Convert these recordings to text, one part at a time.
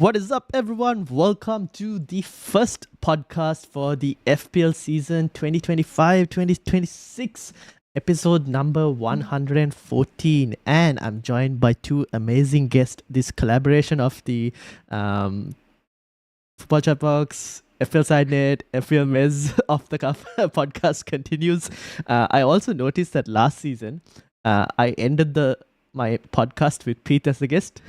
What is up, everyone? Welcome to the first podcast for the FPL season 2025-2026, episode number 114. And I'm joined by two amazing guests. This collaboration of the Football Chatbox, FPL Sidenet, FPL Mez off the cuff podcast continues. I also noticed that last season, I ended my podcast with Pete as a guest.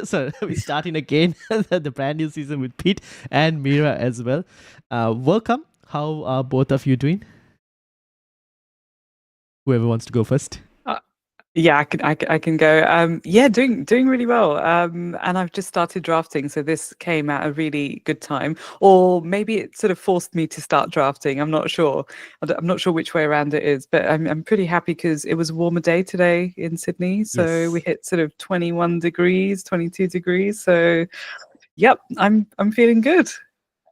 So we're starting again the brand new season with Pete and Meera as well. Welcome. How are both of you doing? Whoever wants to go first. Yeah, I can go. Doing really well. And I've just started drafting, so this came at a really good time. Or maybe it sort of forced me to start drafting. I'm not sure. I'm not sure which way around it is, but I'm pretty happy because it was a warmer day today in Sydney. So we hit sort of 21 degrees, 22 degrees. So, yep, I'm feeling good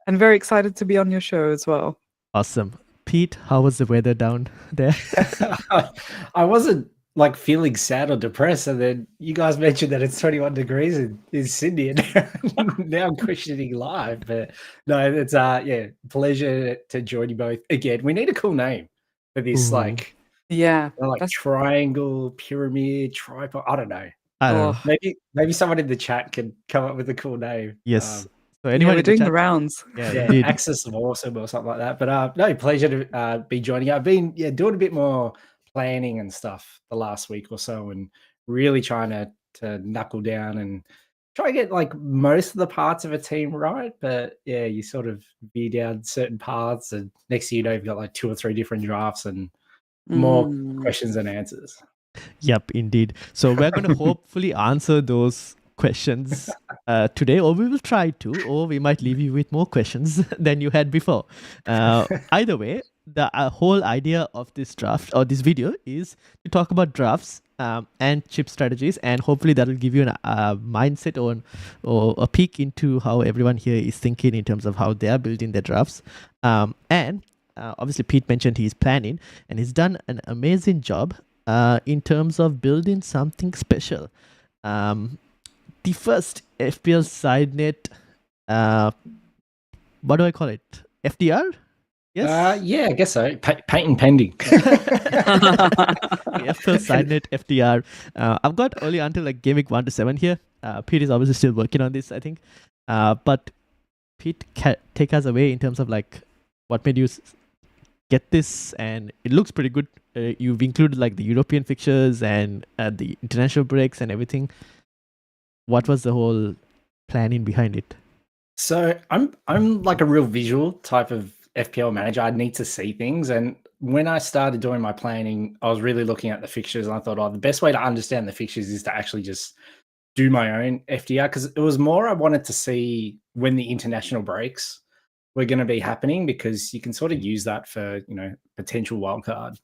and very excited to be on your show as well. Awesome. Pete, how was the weather down there? I wasn't feeling sad or depressed, and then you guys mentioned that it's 21 degrees in Sydney, and now I'm questioning live. But no, it's pleasure to join you both again. We need a cool name for this, triangle, pyramid, tripod. I don't know. Maybe someone in the chat can come up with a cool name. Yes. So anyone we're doing the rounds. Access of Awesome or something like that. But no, pleasure to be joining you. I've been doing a bit more planning and stuff the last week or so, and really trying to knuckle down and try to get most of the parts of a team right. But yeah, you sort of veer down certain paths, and next thing you know, you've got 2 or 3 different drafts and more questions than answers. Yep, indeed. So we're going to hopefully answer those questions today, or we will try to, or we might leave you with more questions than you had before. Either way, the whole idea of this draft or this video is to talk about drafts and chip strategies, and hopefully that will give you a mindset or a peek into how everyone here is thinking in terms of how they are building their drafts. And obviously Pete mentioned he's planning, and he's done an amazing job in terms of building something special. The first FPL Sidenet, what do I call it? FDR? Yes. I guess so. Patent pending. FPL Sidenet FDR. I've got only until game week 1 to 7 here. Pete is obviously still working on this, I think. But Pete, take us away in terms of what made you get this, and it looks pretty good. You've included the European fixtures and the international breaks and everything. What was the whole planning behind it? So I'm a real visual type of FPL manager. I need to see things, and when I started doing my planning, I was really looking at the fixtures, and I thought, the best way to understand the fixtures is to actually just do my own FDR, because it was more I wanted to see when the international breaks were going to be happening, because you can sort of use that for potential wildcard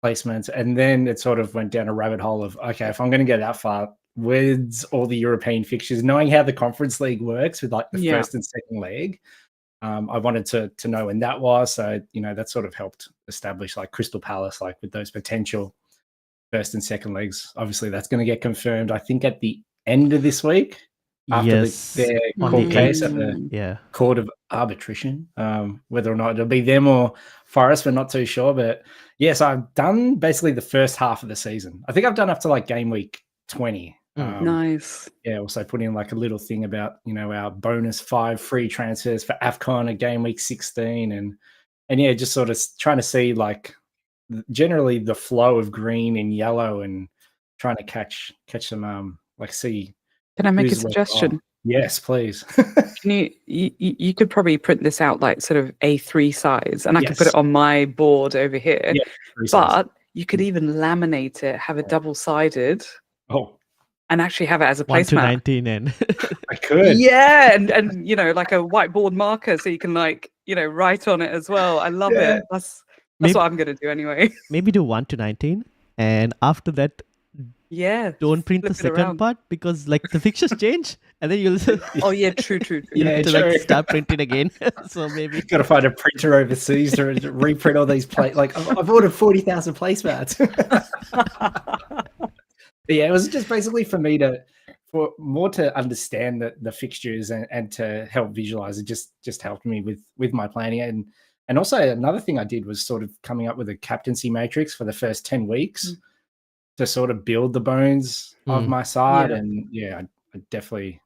placements. And then it sort of went down a rabbit hole of, okay, if I'm going to go that far, where's all the European fixtures? Knowing how the Conference League works with the first and second leg, I wanted to know when that was. So, that sort of helped establish Crystal Palace, with those potential first and second legs. Obviously, that's going to get confirmed, I think, at the end of this week, after their court case at the Court of Arbitration. Whether or not it'll be them or Forest, we're not too sure. But yes, I've done basically the first half of the season. I think I've done up to game week 20. Nice. Yeah, also put in a little thing about our bonus 5 free transfers for AFCON at game week 16, and just sort of trying to see generally the flow of green and yellow, and trying to catch some see. Can I make a suggestion? Yes, please. Can you could probably print this out sort of A3 size, and I could put it on my board over here. Yeah, but you could even laminate it, have it double-sided. Oh. And actually have it as a placemat. 1 to 19 and I could. Yeah, and a whiteboard marker, so you can write on it as well. I love it. That's what I'm gonna do anyway. Maybe do 1 to 19, and after that, don't print the second part, because the fixtures change, and then you'll. Oh yeah, true. You have to start printing again. So maybe you've got to find a printer overseas to reprint all these I've ordered 40,000 placemats. Yeah, it was just basically for me to for more to understand the fixtures and to help visualize, it just helped me with my planning. And also another thing I did was sort of coming up with a captaincy matrix for the first 10 weeks to sort of build the bones of my side. Yeah. And yeah, I definitely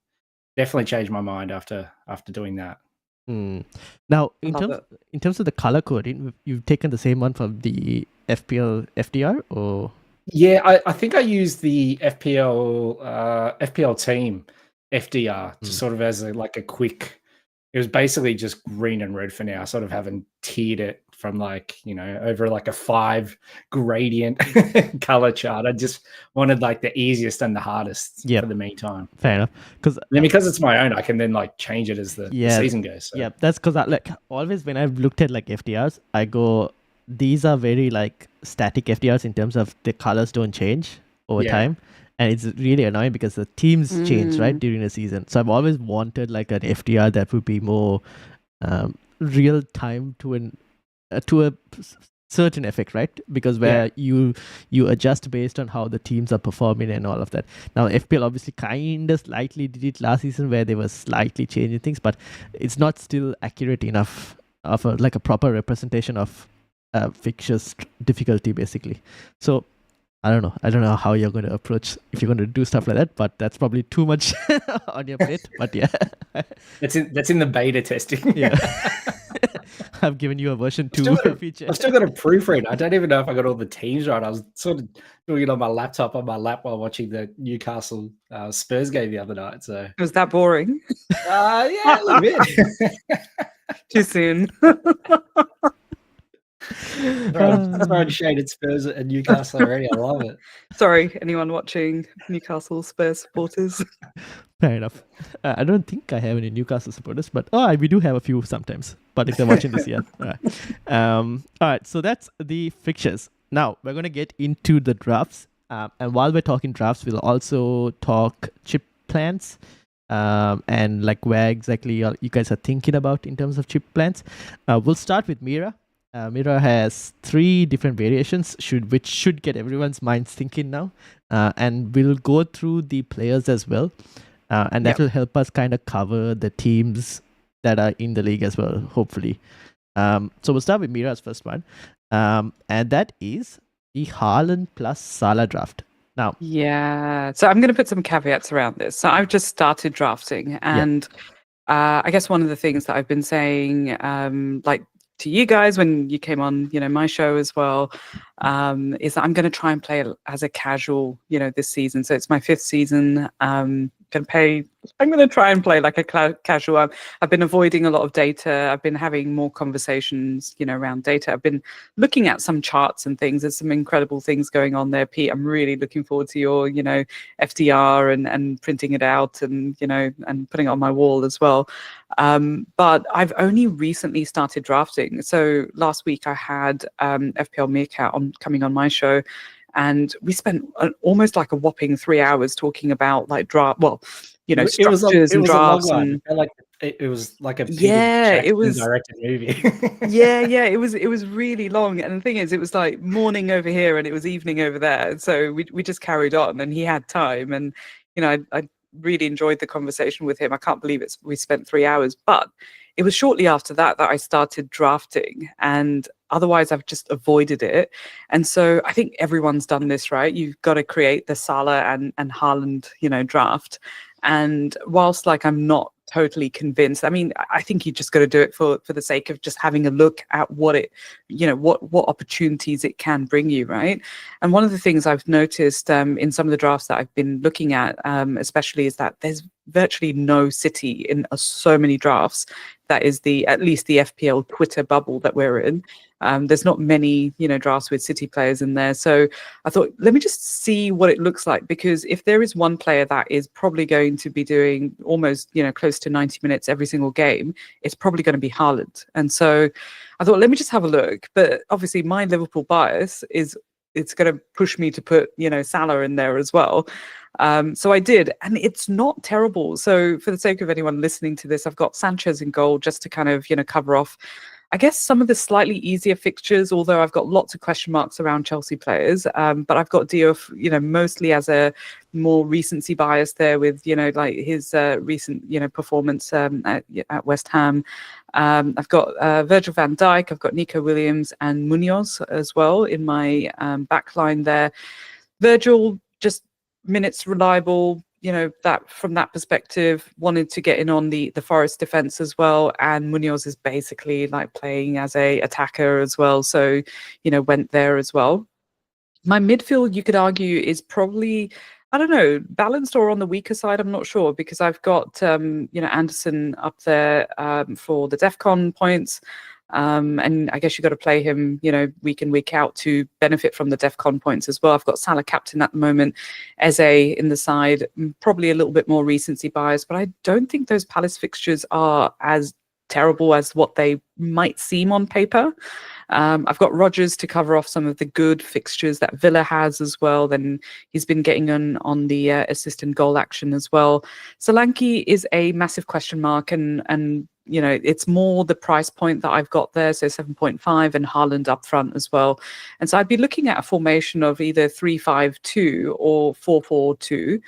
changed my mind after doing that. Now, I in love terms of the color coding, you've taken the same one from the FPL FDR, or Yeah, I think I used the FPL team FDR to sort of as a quick. It was basically just green and red for now. I sort of haven't tiered it from over like a 5 gradient color chart. I just wanted like the easiest and the hardest for the meantime. fair enough. Because it's my own, I can then like change it as the season goes. So. Yeah, that's because always when I've looked at like FDRs, I go, these are very like static FDRs in terms of the colors don't change over time. And it's really annoying because the teams change, right, during the season. So I've always wanted like an FDR that would be more real time to a certain effect, right? Because where you adjust based on how the teams are performing and all of that. Now FPL obviously kind of slightly did it last season where they were slightly changing things, but it's not still accurate enough of a proper representation of fixtures difficulty basically. So I don't know how you're going to approach if you're going to do stuff like that, but that's probably too much on your plate. But yeah, that's in the beta testing. Yeah, I've given you a version 2 feature. I've still got a proofread. I don't even know if I got all the teams right. I was sort of doing it on my laptop on my lap while watching the Newcastle Spurs game the other night. So Was that boring? Yeah, a little bit. Too soon. Throwing shaded Spurs at Newcastle already. I love it. Sorry, anyone watching Newcastle Spurs supporters? Fair enough. I don't think I have any Newcastle supporters, but we do have a few sometimes. But if they're watching this year, all right. So that's the fixtures. Now we're gonna get into the drafts, and while we're talking drafts, we'll also talk chip plans, and like where exactly you guys are thinking about in terms of chip plans. We'll start with Meera. Meera has 3 different variations, which should get everyone's minds thinking now. And we'll go through the players as well. And that will help us kind of cover the teams that are in the league as well, hopefully. So we'll start with Meera's first one. And that is the Haaland plus Salah draft. Now, so I'm going to put some caveats around this. So I've just started drafting, and I guess one of the things that I've been saying, like to you guys when you came on, my show as well, is that I'm going to try and play as a casual, this season. So it's my 5th season. I'm going to try and play like a casual. I've been avoiding a lot of data. I've been having more conversations, around data. I've been looking at some charts and things. There's some incredible things going on there, Pete. I'm really looking forward to your, FDR and printing it out and, and putting it on my wall as well. But I've only recently started drafting. So last week I had FPL Meerkat coming on my show. And we spent almost like a whopping 3 hours talking about like draft, structures and drafts. It was like a it was directed movie. It was really long. And the thing is, it was like morning over here and it was evening over there. So we just carried on, and he had time. And I really enjoyed the conversation with him. I can't believe we spent 3 hours, but it was shortly after that I started drafting, and otherwise I've just avoided it. And so I think everyone's done this, right? You've got to create the Salah and Haaland, draft. And whilst like I'm not totally convinced, I mean, I think you just got to do it for the sake of just having a look at what it, what opportunities it can bring you, right? And one of the things I've noticed in some of the drafts that I've been looking at, especially, is that there's virtually no City in so many drafts. That is at least the FPL Twitter bubble that we're in. There's not many, drafts with City players in there. So I thought, let me just see what it looks like, because if there is one player that is probably going to be doing almost, close to 90 minutes every single game, it's probably going to be Haaland. And so I thought, let me just have a look. But obviously my Liverpool bias is it's going to push me to put, Salah in there as well. So I did, and it's not terrible. So for the sake of anyone listening to this, I've got Sanchez in goal just to kind of, cover off. I guess some of the slightly easier fixtures, although I've got lots of question marks around Chelsea players, but I've got Diouf, mostly as a more recency bias there with, like his recent, performance at West Ham. I've got Virgil van Dijk, I've got Nico Williams and Munoz as well in my backline there. Virgil, just minutes reliable, that from that perspective, wanted to get in on the Forest defense as well. And Munoz is basically like playing as a attacker as well. So, went there as well. My midfield, you could argue, is probably, I don't know, balanced or on the weaker side. I'm not sure, because I've got, Anderson up there for the DEFCON points. And I guess you've got to play him, week in, week out to benefit from the DEFCON points as well. I've got Salah captain at the moment, Eze in the side, probably a little bit more recency bias, but I don't think those Palace fixtures are as terrible as what they might seem on paper. I've got Rodgers to cover off some of the good fixtures that Villa has as well. Then he's been getting on the assistant goal action as well. Solanke is a massive question mark, and it's more the price point that I've got there, so 7.5, and Haaland up front as well. And so I'd be looking at a formation of either 3-5-2 or 4-4-2.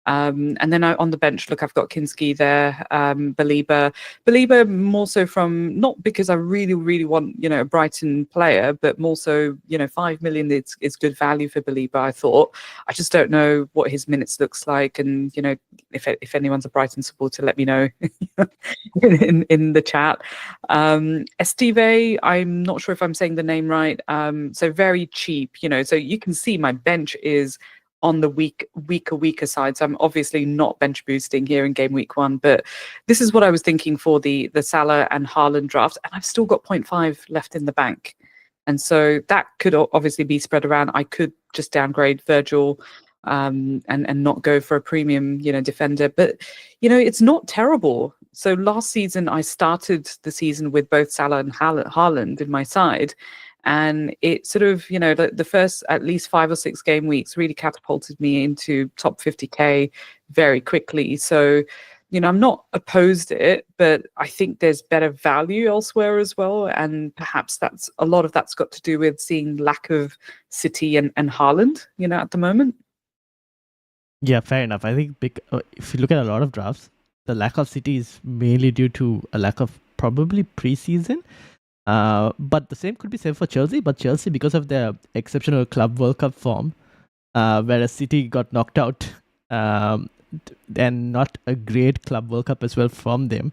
And then on the bench, look, I've got Kinski there, Belieber more so from, not because I really, really want, a Brighton player, but more so, 5 million is good value for Belieber, I thought. I just don't know what his minutes looks like. And, if anyone's a Brighton supporter, let me know in the chat. Estive, I'm not sure if I'm saying the name right. So very cheap, so you can see my bench is on the weaker side. So I'm obviously not bench boosting here in game week 1, but this is what I was thinking for the Salah and Haaland draft. And I've still got 0.5 left in the bank. And so that could obviously be spread around. I could just downgrade Virgil and not go for a premium, defender. But, it's not terrible. So last season, I started the season with both Salah and Haaland in my side. And it sort of, the first at least 5 or 6 game weeks really catapulted me into top 50K very quickly. So, I'm not opposed to it, but I think there's better value elsewhere as well. And perhaps a lot of that's got to do with seeing lack of City and Haaland, at the moment. Yeah, fair enough. I think if you look at a lot of drafts, the lack of City is mainly due to a lack of probably preseason. But the same could be said for Chelsea. But Chelsea, because of their exceptional Club World Cup form, whereas City got knocked out, and not a great Club World Cup as well from them,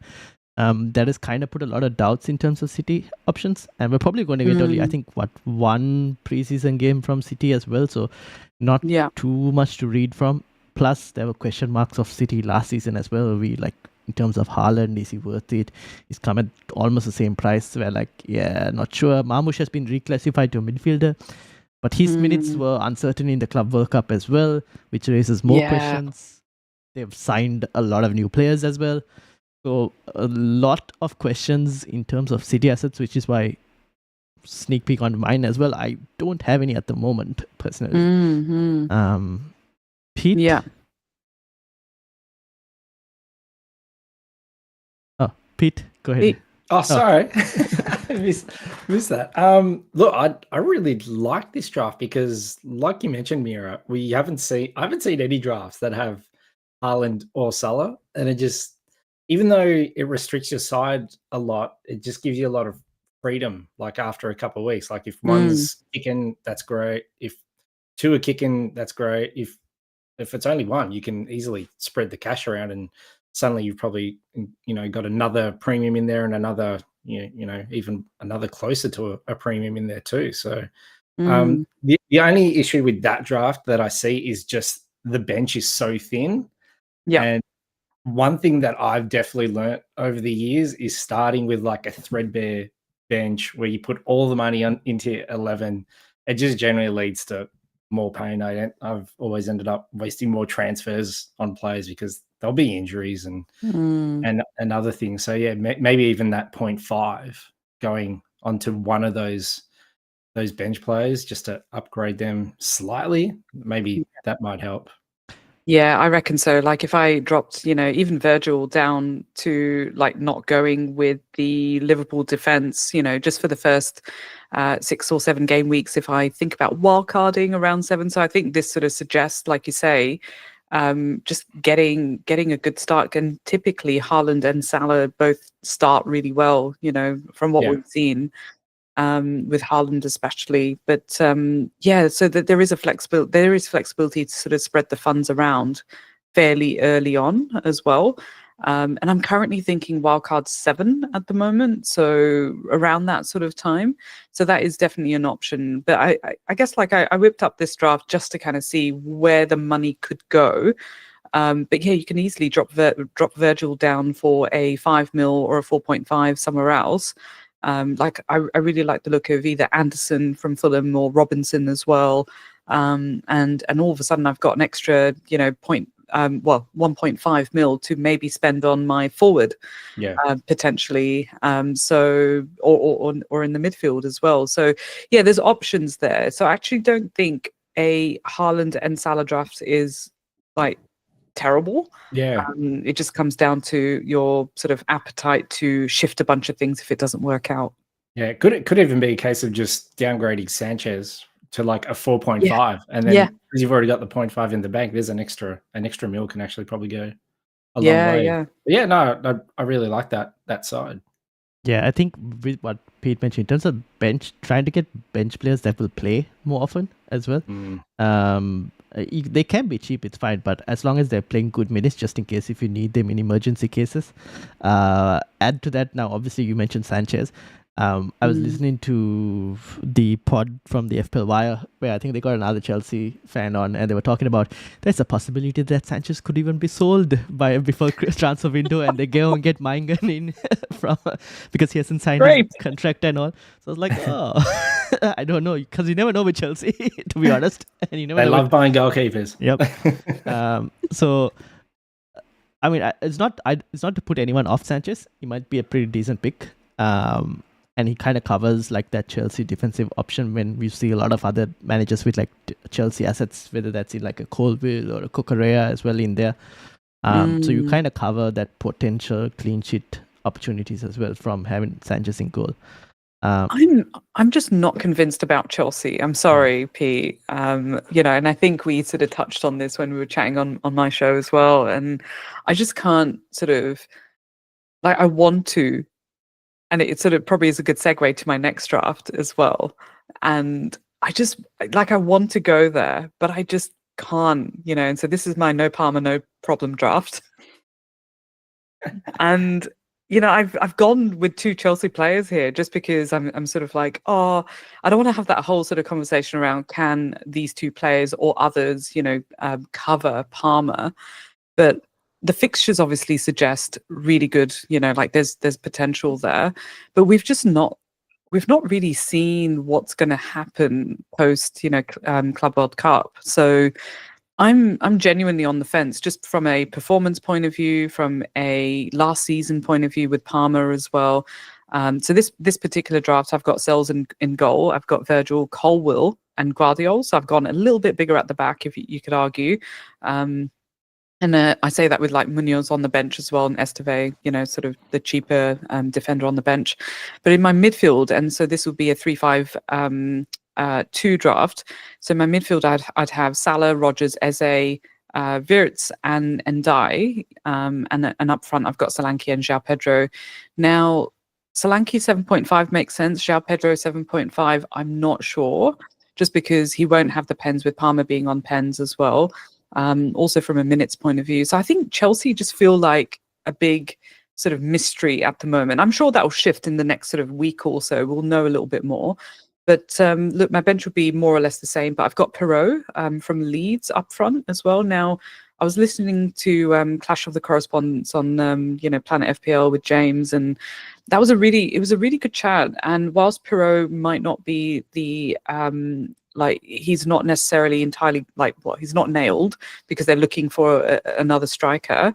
that has kind of put a lot of doubts in terms of City options. And we're probably going to get only, I think, one preseason game from City as well. So not too much to read from. Plus, there were question marks of City last season as well. In terms of Haaland, is he worth it? He's come at almost the same price. We're not sure. Marmoush has been reclassified to a midfielder, but his minutes were uncertain in the Club World Cup as well, which raises more questions. They've signed a lot of new players as well. So a lot of questions in terms of City assets, which is why sneak peek on mine as well. I don't have any at the moment, personally. Pete? Yeah. Pete, go ahead. Oh, sorry. missed that. Look, I really like this draft because, like you mentioned, Meera, I haven't seen any drafts that have Haaland or Salah, and it just, even though it restricts your side a lot, it just gives you a lot of freedom. Like after a couple of weeks, like if one's kicking, that's great. If 2 are kicking, that's great. If it's only one, you can easily spread the cash around, and suddenly you've probably, got another premium in there and another, even another closer to a premium in there too. So the only issue with that draft that I see is just the bench is so thin. Yeah. And one thing that I've definitely learnt over the years is starting with like a threadbare bench where you put all the money into 11. It just generally leads to more pain. I've always ended up wasting more transfers on players because there'll be injuries and other things. So yeah, maybe even that 0.5 going onto one of those bench players just to upgrade them slightly, maybe that might help. Yeah, I reckon so. Like if I dropped, even Virgil down to like not going with the Liverpool defense, just for the first 6 or 7 game weeks, if I think about wildcarding around 7. So I think this sort of suggests, like you say, just getting a good start. And typically Haaland and Salah both start really well, from what Yeah. we've seen. With Haaland especially, but yeah, so that there is flexibility to sort of spread the funds around fairly early on as well. And I'm currently thinking wildcard 7 at the moment, so around that sort of time. So that is definitely an option. But I guess like I whipped up this draft just to kind of see where the money could go. But yeah, you can easily drop Virgil down for a 5 mil or a 4.5 somewhere else. Like I really like the look of either Anderson from Fulham or Robinson as well. And all of a sudden I've got an extra, 1.5 mil to maybe spend on my forward, potentially. So or in the midfield as well. So yeah, there's options there. So I actually don't think a Haaland and Salah draft is like terrible. Yeah. It just comes down to your sort of appetite to shift a bunch of things if it doesn't work out. Yeah, it could even be a case of just downgrading Sanchez to like a 4.5, and then because you've already got the 0.5 in the bank, there's an extra mil can actually probably go a long way. Yeah. But yeah, no, I really like that side. Yeah, I think with what Pete mentioned in terms of trying to get bench players that will play more often as well. They can be cheap, it's fine, but as long as they're playing good minutes, just in case if you need them in emergency cases. Add to that, now obviously you mentioned Sanchez. I was listening to the pod from the FPL Wire, where I think they got another Chelsea fan on, and they were talking about there's a possibility that Sanchez could even be sold before transfer window, and they go and get Maingan in from because he hasn't signed his contract and all. So I was like, I don't know, because you never know with Chelsea, to be honest. And you never they love buying goalkeepers. Yep. So, I mean, it's not to put anyone off Sanchez. He might be a pretty decent pick. And he kind of covers like that Chelsea defensive option when we see a lot of other managers with like Chelsea assets, whether that's in like a Colville or a Cucurella as well in there. So you kind of cover that potential clean sheet opportunities as well from having Sanchez in goal. I'm just not convinced about Chelsea. I'm sorry, Pete. And I think we sort of touched on this when we were chatting on my show as well. And I just can't sort of like I want to. And it sort of probably is a good segue to my next draft as well. And I just like I want to go there, but I just can't, and so this is my no Palmer, no problem draft. And I've gone with 2 Chelsea players here just because I'm sort of like, I don't want to have that whole sort of conversation around can these 2 players or others, cover Palmer. But the fixtures obviously suggest really good, like there's potential there, but we've not really seen what's going to happen post, Club World Cup. So I'm genuinely on the fence, just from a performance point of view, from a last season point of view with Palmer as well. So this particular draft, I've got Sells in goal. I've got Virgil, Colwill, and Guardiola. So I've gone a little bit bigger at the back, if you could argue. And I say that with like Munoz on the bench as well, and Esteve, sort of the cheaper defender on the bench. But in my midfield, and so this would be a 3-5-2 draft. So my midfield, I'd have Salah, Rodgers, Eze, Wirtz, and Dye. And up front, I've got Solanke and João Pedro. Now, Solanke 7.5 makes sense. João Pedro 7.5, I'm not sure, just because he won't have the pens with Palmer being on pens as well. Also from a minutes point of view. So I think Chelsea just feel like a big sort of mystery at the moment. I'm sure that will shift in the next sort of week or so. We'll know a little bit more. But look, my bench will be more or less the same. But I've got Perrault from Leeds up front as well. Now, I was listening to Clash of the Correspondents on Planet FPL with James, and that was a really good chat. And whilst Perrault might not be the like he's not necessarily entirely he's not nailed because they're looking for another striker.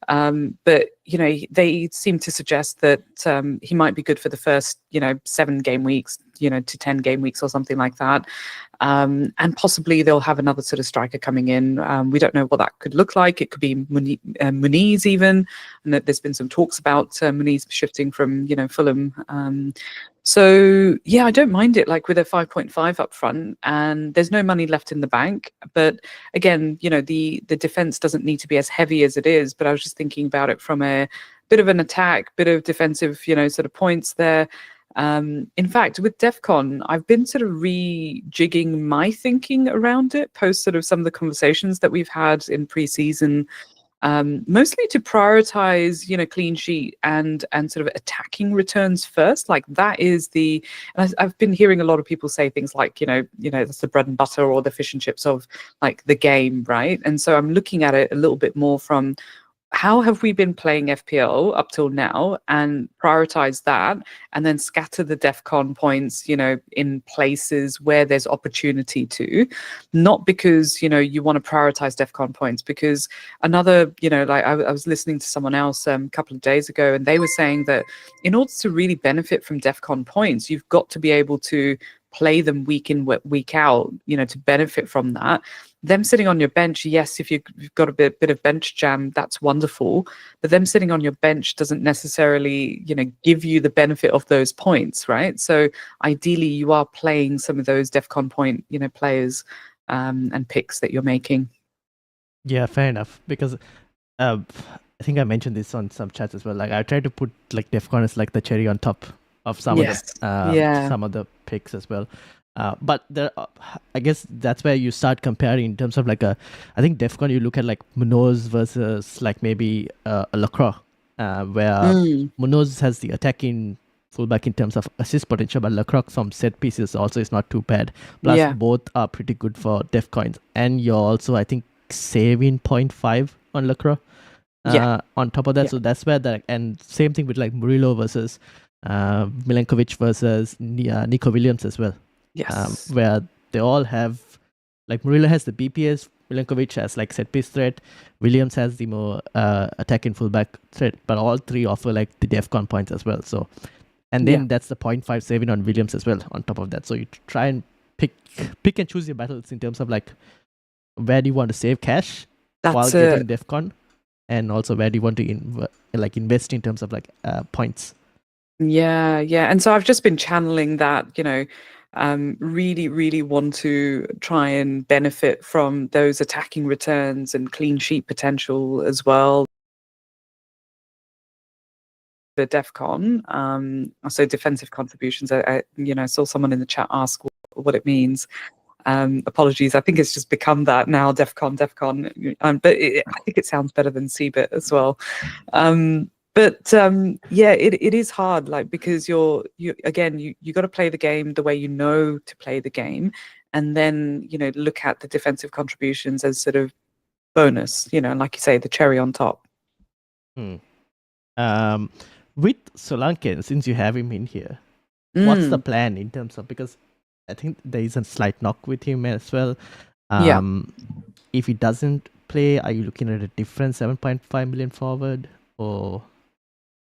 But they seem to suggest that he might be good for the first 7 game weeks, to 10 game weeks or something like that. And possibly they'll have another sort of striker coming in. We don't know what that could look like. It could be Muniz even, and that there's been some talks about Muniz shifting from Fulham. So yeah, I don't mind it, like with a 5.5 up front, and there's no money left in the bank. But again, the defense doesn't need to be as heavy as it is. But I was just thinking about it from a bit of an attack, bit of defensive, sort of points there. In fact, with DEFCON, I've been sort of rejigging my thinking around it post sort of some of the conversations that we've had in pre-season, mostly to prioritize, clean sheet and sort of attacking returns first. Like that is and I've been hearing a lot of people say things like, that's the bread and butter or the fish and chips of like the game, right? And so I'm looking at it a little bit more from, how have we been playing FPL up till now, and prioritize that, and then scatter the DEFCON points, in places where there's opportunity to, not because, you want to prioritize DEFCON points, because another, like I was listening to someone else a couple of days ago, and they were saying that in order to really benefit from DEFCON points, you've got to be able to play them week in, week out, to benefit from that. Them sitting on your bench, yes, if you've got a bit of bench jam, that's wonderful. But them sitting on your bench doesn't necessarily, give you the benefit of those points, right? So ideally, you are playing some of those DEFCON point, players and picks that you're making. Yeah, fair enough. Because I think I mentioned this on some chats as well. Like I try to put like DEFCON as like the cherry on top of some of the picks as well. But there, I guess that's where you start comparing in terms of like I think DEFCON, you look at like Munoz versus like maybe a Lacroix, where Munoz has the attacking fullback in terms of assist potential, but Lacroix from set pieces also is not too bad. Plus both are pretty good for DEFCONs, and you're also I think saving 0.5 on Lacroix on top of that. So that's where and same thing with like Murillo versus Milenkovic versus Nico Williams as well. Yes. Where they all have, like Murillo has the BPS, Milenkovic has like set piece threat, Williams has the more attacking fullback threat, but all three offer like the DEFCON points as well. So, and then that's the 0.5 saving on Williams as well on top of that. So you try and pick and choose your battles in terms of like where do you want to save cash while getting DEFCON, and also where do you want to invest in terms of like points. Yeah, and so I've just been channeling that, really, really want to try and benefit from those attacking returns and clean sheet potential as well. The DEFCON, so defensive contributions. I saw someone in the chat ask what it means. Apologies, I think it's just become that now, DEFCON. But I think it sounds better than CBIT as well. But it is hard, like, because you got to play the game the way to play the game, and then look at the defensive contributions as sort of bonus, like you say, the cherry on top. With Solanke, since you have him in here, what's the plan in terms of, because I think there is a slight knock with him as well. If he doesn't play, are you looking at a different 7.5 million forward or?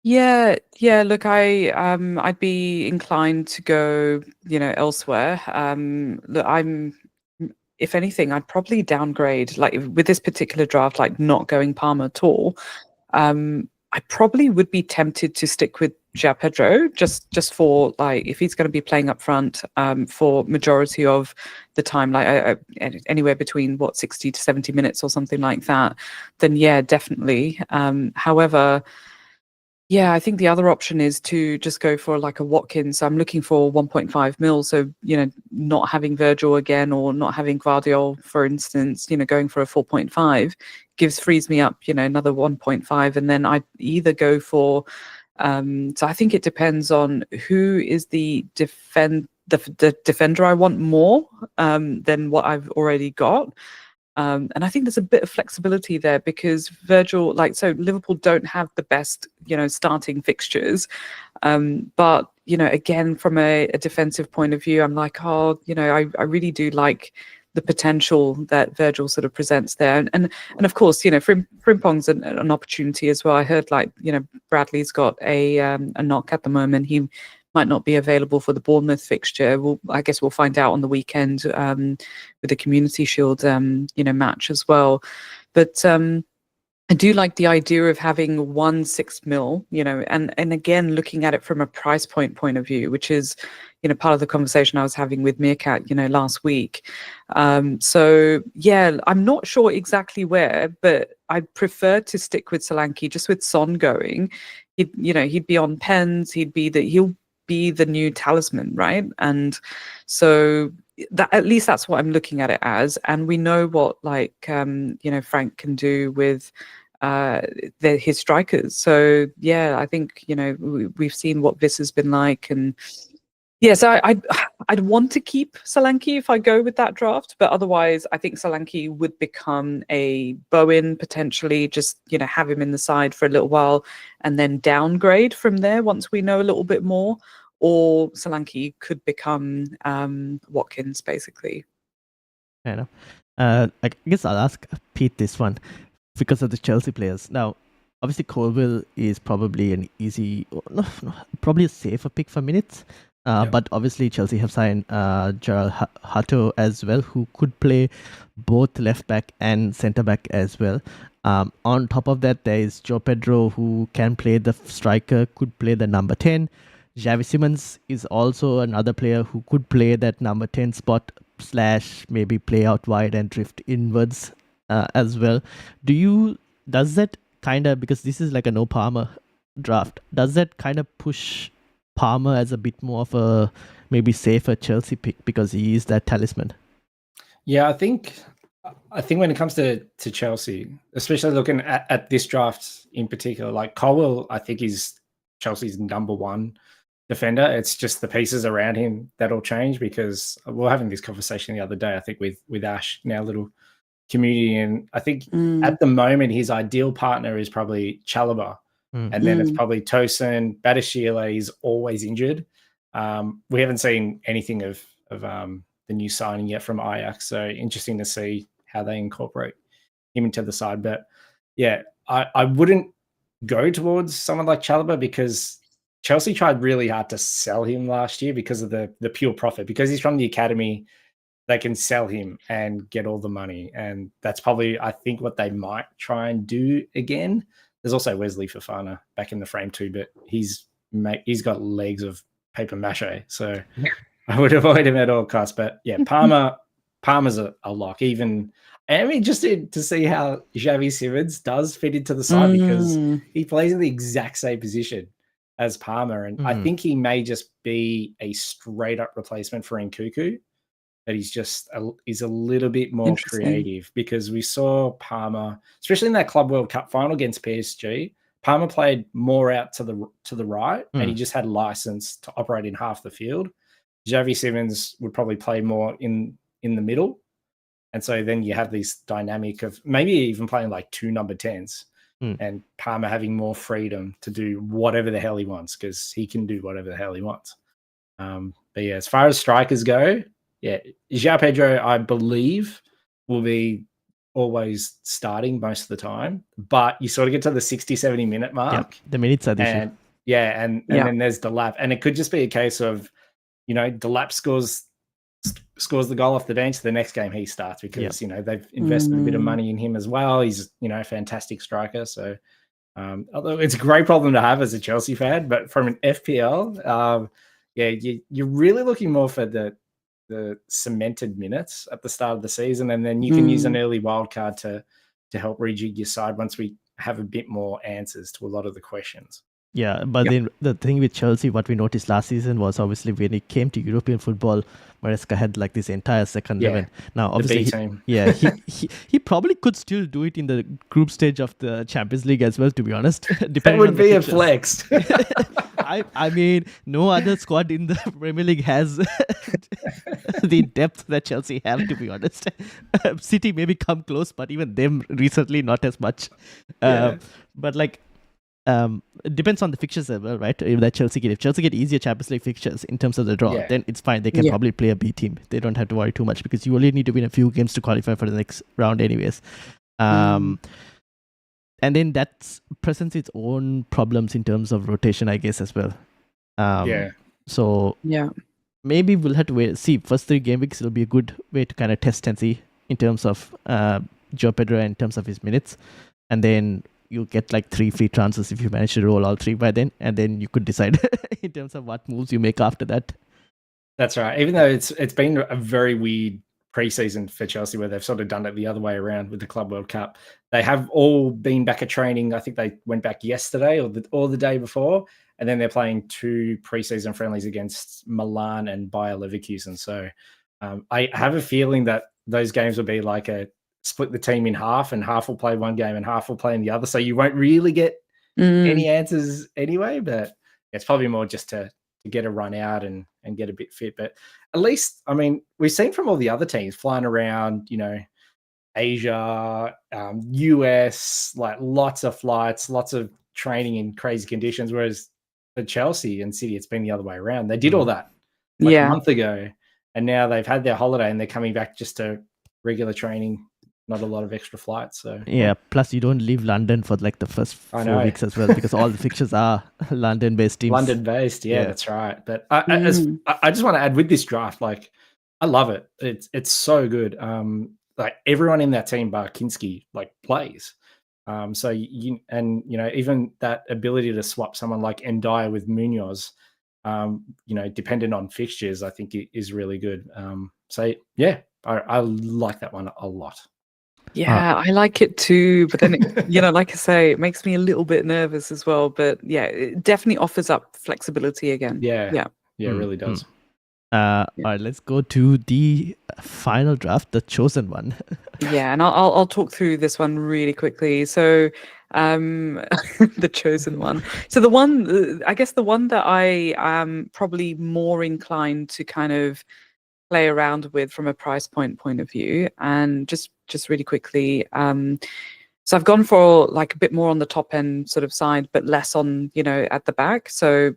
Yeah. Look, I'd be inclined to go, elsewhere. Look, if anything, I'd probably downgrade. Like with this particular draft, like not going Palmer at all. I probably would be tempted to stick with João Pedro just for like if he's going to be playing up front for majority of the time, like anywhere between 60 to 70 minutes or something like that. Then yeah, definitely. However. Yeah, I think the other option is to just go for like a Watkins. So I'm looking for 1.5 mil. So, not having Virgil again or not having Guardiola, for instance, going for a 4.5 frees me up, another 1.5. And then I'd either go for, so I think it depends on who is the defender I want more than what I've already got. And I think there's a bit of flexibility there because Virgil, so Liverpool don't have the best, starting fixtures. But, again, from a defensive point of view, I'm like, I really do like the potential that Virgil sort of presents there. And of course, Frimpong's an opportunity as well. I heard Bradley's got a knock at the moment. He might not be available for the Bournemouth fixture. I guess we'll find out on the weekend with the Community Shield match as well. But I do like the idea of having 1.6 mil, and again, looking at it from a price point of view, which is, part of the conversation I was having with Meerkat, last week. So yeah, I'm not sure exactly where, but I prefer to stick with Solanke just with Son going. He'd be on pens. He'll be the new talisman, right? And so that, at least that's what I'm looking at it as. And we know what Frank can do with his strikers. So yeah, I think we've seen what this has been like, and yeah, so I'd want to keep Solanke if I go with that draft, but otherwise I think Solanke would become a Bowen potentially. Just have him in the side for a little while and then downgrade from there once we know a little bit more. Or Solanke could become Watkins, basically. Fair enough. I guess I'll ask Pete this one because of the Chelsea players. Now, obviously, Colville is probably an easy, probably a safer pick for minutes. But obviously, Chelsea have signed Gerald Hato as well, who could play both left back and centre back as well. On top of that, there is Joe Pedro, who can play the striker, could play the number 10. Xavi Simons is also another player who could play that number 10 spot / maybe play out wide and drift inwards as well. Does that kind of, because this is like a no Palmer draft, does that kind of push Palmer as a bit more of a maybe safer Chelsea pick because he is that talisman? Yeah, I think when it comes to Chelsea, especially looking at this draft in particular, like Colwell, I think is Chelsea's number one defender. It's just the pieces around him that'll change, because we were having this conversation the other day, I think with Ash in our little community, and I think at the moment his ideal partner is probably Chalobah. And then it's probably Tosin. Badiashile is always injured. We haven't seen anything of the new signing yet from Ajax, so interesting to see how they incorporate him into the side. But yeah, I wouldn't go towards someone like Chalobah, because Chelsea tried really hard to sell him last year because of the pure profit. Because he's from the academy, they can sell him and get all the money. And that's probably, I think, what they might try and do again. There's also Wesley Fofana back in the frame too, but he's got legs of paper mache, so I would avoid him at all costs. But yeah, Palmer's a lock. Even, I'm interested to see how Xavi Simons does fit into the side, because he plays in the exact same position as Palmer, and I think he may just be a straight up replacement for Nkunku. That he's a little bit more creative, because we saw Palmer, especially in that Club World Cup final against PSG, Palmer played more out to the right, and he just had license to operate in half the field. Xavi Simons would probably play more in the middle, and so then you have this dynamic of maybe even playing like two number 10s, and Palmer having more freedom to do whatever the hell he wants, because he can do whatever the hell he wants. But yeah, as far as strikers go, yeah, João Pedro, I believe, will be always starting most of the time, but you sort of get to the 60, 70 minute mark. The minutes are the issue. And then there's Delap. And it could just be a case of, Delap scores the goal off the bench, the next game he starts, because, they've invested a bit of money in him as well. He's, a fantastic striker. So, although it's a great problem to have as a Chelsea fan, but from an FPL, you're really looking more for the cemented minutes at the start of the season, and then you can use an early wildcard to help rejig your side once we have a bit more answers to a lot of the questions. Yeah, but then the thing with Chelsea, what we noticed last season was obviously when it came to European football, Maresca had like this entire second 11. Now, obviously, he probably could still do it in the group stage of the Champions League as well, to be honest. That would be a flex. I mean, no other squad in the Premier League has the depth that Chelsea have, to be honest. City maybe come close, but even them recently not as much. But like, it depends on the fixtures as well, right? If Chelsea get easier Champions League fixtures in terms of the draw, then it's fine. They can probably play a B team. They don't have to worry too much because you only need to win a few games to qualify for the next round, anyways. And then that presents its own problems in terms of rotation, I guess, as well. So maybe we'll have to wait. See, first 3 game weeks, it'll be a good way to kind of test and see in terms of Joe Pedro, in terms of his minutes, and then you'll get like 3 free transfers if you manage to roll all 3 by then, and then you could decide in terms of what moves you make after that. That's right. Even though it's been a very weird preseason for Chelsea, where they've sort of done it the other way around with the Club World Cup. They have all been back at training. I think they went back yesterday or the day before, and then they're playing 2 preseason friendlies against Milan and Bayer Leverkusen. So I have a feeling that those games will be like a split the team in half, and half will play one game and half will play in the other. So you won't really get any answers anyway, but it's probably more just to get a run out and get a bit fit. But at least, I mean, we've seen from all the other teams flying around, Asia, US, like lots of flights, lots of training in crazy conditions. Whereas for Chelsea and City, it's been the other way around. They did all that a month ago, and now they've had their holiday and they're coming back just to regular training. Not a lot of extra flights. So plus you don't leave London for like the first 4 weeks as well, because all the fixtures are London-based teams. London-based, that's right. But I just want to add with this draft, like I love it. It's so good. Like everyone in that team bar Kinski like plays. So even that ability to swap someone like Ndiaye with Munoz, dependent on fixtures, I think it is really good. I like that one a lot. Yeah, I like it too. But then, like I say, it makes me a little bit nervous as well. But yeah, it definitely offers up flexibility again. Yeah, it really does. All right, let's go to the final draft, the chosen one. Yeah, and I'll talk through this one really quickly. So, the chosen one. So the one, I guess, the one that I am probably more inclined to kind of play around with from a price point of view, and just really quickly, so I've gone for like a bit more on the top end sort of side, but less on at the back. So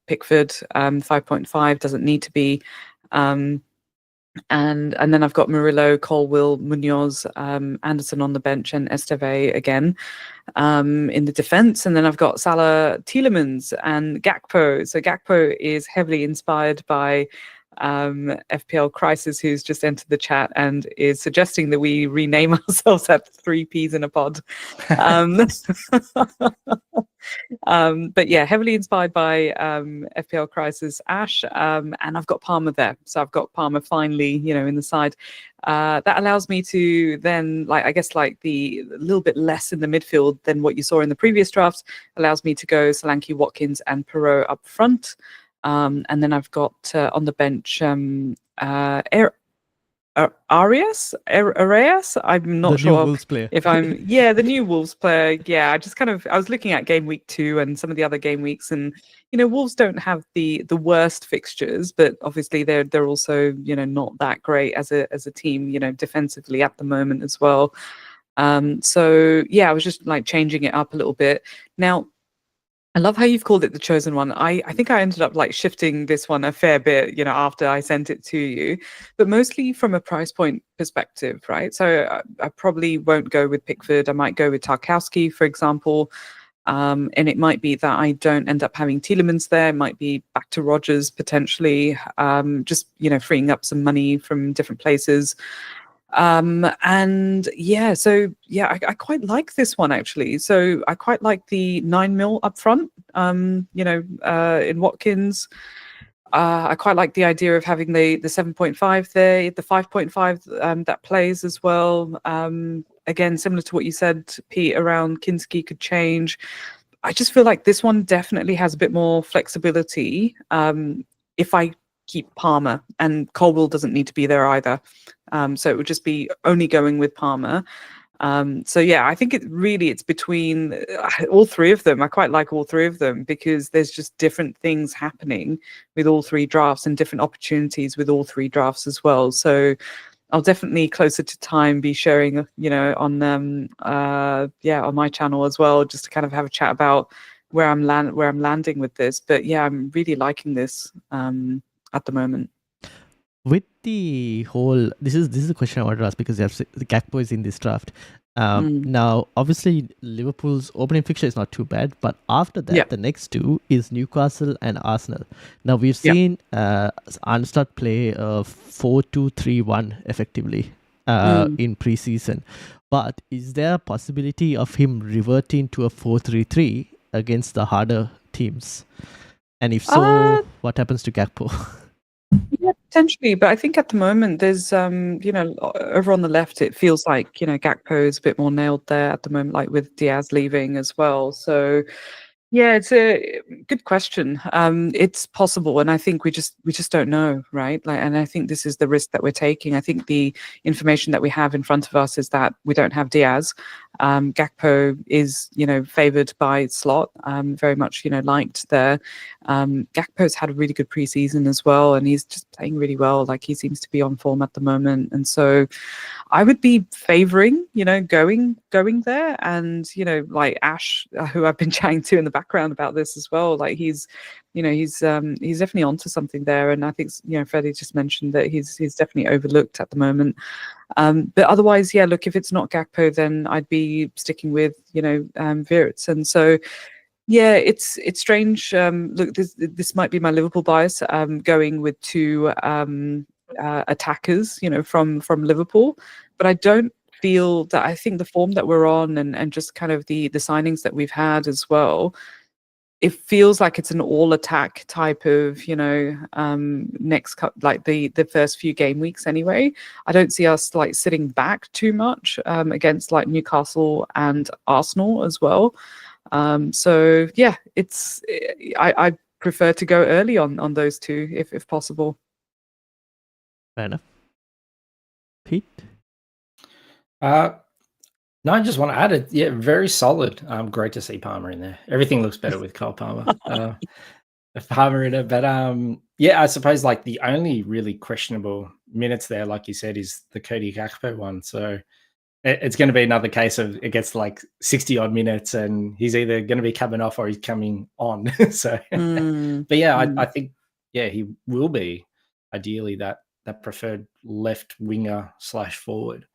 Pickford 5.5 doesn't need to be, and then I've got Murillo, Colwill, Munoz, Anderson on the bench, and Esteve again in the defense. And then I've got Salah, Tielemans, and Gakpo. So Gakpo is heavily inspired by FPL Crisis, who's just entered the chat and is suggesting that we rename ourselves at 3 peas in a pod. But yeah, heavily inspired by FPL Crisis Ash, and I've got Palmer there. So I've got Palmer finally, in the side. That allows me to then, the little bit less in the midfield than what you saw in the previous drafts, allows me to go Solanke, Watkins, and Perot up front. And then I've got on the bench Arias. I'm not sure if I'm the new Wolves player. Yeah, I was looking at game week 2 and some of the other game weeks, and Wolves don't have the worst fixtures, but obviously they're also not that great as a team defensively at the moment as well. So yeah, I was just like changing it up a little bit. Now I love how you've called it the chosen one. I think I ended up like shifting this one a fair bit, after I sent it to you, but mostly from a price point perspective, right? So I probably won't go with Pickford. I might go with Tarkowski, for example. And it might be that I don't end up having Tielemans there. It might be back to Rodgers potentially, just, freeing up some money from different places. And yeah, so yeah, I quite like this one actually. So I quite like the 9 mil up front, in Watkins. I quite like the idea of having the 7.5 there, the 5.5 that plays as well. Again, similar to what you said, Pete, around Kinski could change. I just feel like this one definitely has a bit more flexibility. If I keep Palmer, and Colwill doesn't need to be there either. So it would just be only going with Palmer. So yeah, I think it's between all 3 of them. I quite like all 3 of them because there's just different things happening with all 3 drafts and different opportunities with all 3 drafts as well. So I'll definitely closer to time be sharing, on on my channel as well, just to kind of have a chat about where I'm landing with this. But yeah, I'm really liking this at the moment. With the whole, this is a question I wanted to ask because the Gakpo is in this draft. Now, obviously, Liverpool's opening fixture is not too bad, but after that, the next two is Newcastle and Arsenal. Now, we've seen Arnstad play a 4-2-3-1 effectively in preseason. But is there a possibility of him reverting to a 4-3-3 against the harder teams? And if so, what happens to Gakpo? Yeah, potentially, but I think at the moment there's over on the left it feels like Gakpo is a bit more nailed there at the moment, like with Diaz leaving as well. So yeah, it's a good question. It's possible, and I think we just don't know, right? Like, and I think this is the risk that we're taking. I think the information that we have in front of us is that we don't have Diaz. Gakpo is, favoured by slot, very much, liked there. Gakpo's had a really good preseason as well, and he's just playing really well. Like, he seems to be on form at the moment, and so I would be favouring, going there, and like Ash, who I've been chatting to in the background about this as well. Like he's definitely onto something there, and I think Freddie just mentioned that he's definitely overlooked at the moment. But otherwise, yeah, look, if it's not Gakpo, then I'd be sticking with Wirtz, and so. Yeah, it's strange. Look, this might be my Liverpool bias. Going with two attackers, from Liverpool, but I don't feel that. I think the form that we're on and just kind of the signings that we've had as well, it feels like it's an all attack type of like the first few game weeks anyway. I don't see us like sitting back too much against like Newcastle and Arsenal as well. So yeah, I prefer to go early on those two if possible. Fair enough. Pete? No, I just want to add it. Yeah, very solid. Great to see Palmer in there. Everything looks better with Cole Palmer. Palmer in it, but yeah, I suppose like the only really questionable minutes there, like you said, is the Cody Gakpo one. So it's going to be another case of it gets like 60 odd minutes, and he's either going to be coming off or he's coming on. So, but yeah, I think he will be ideally that preferred left winger / forward.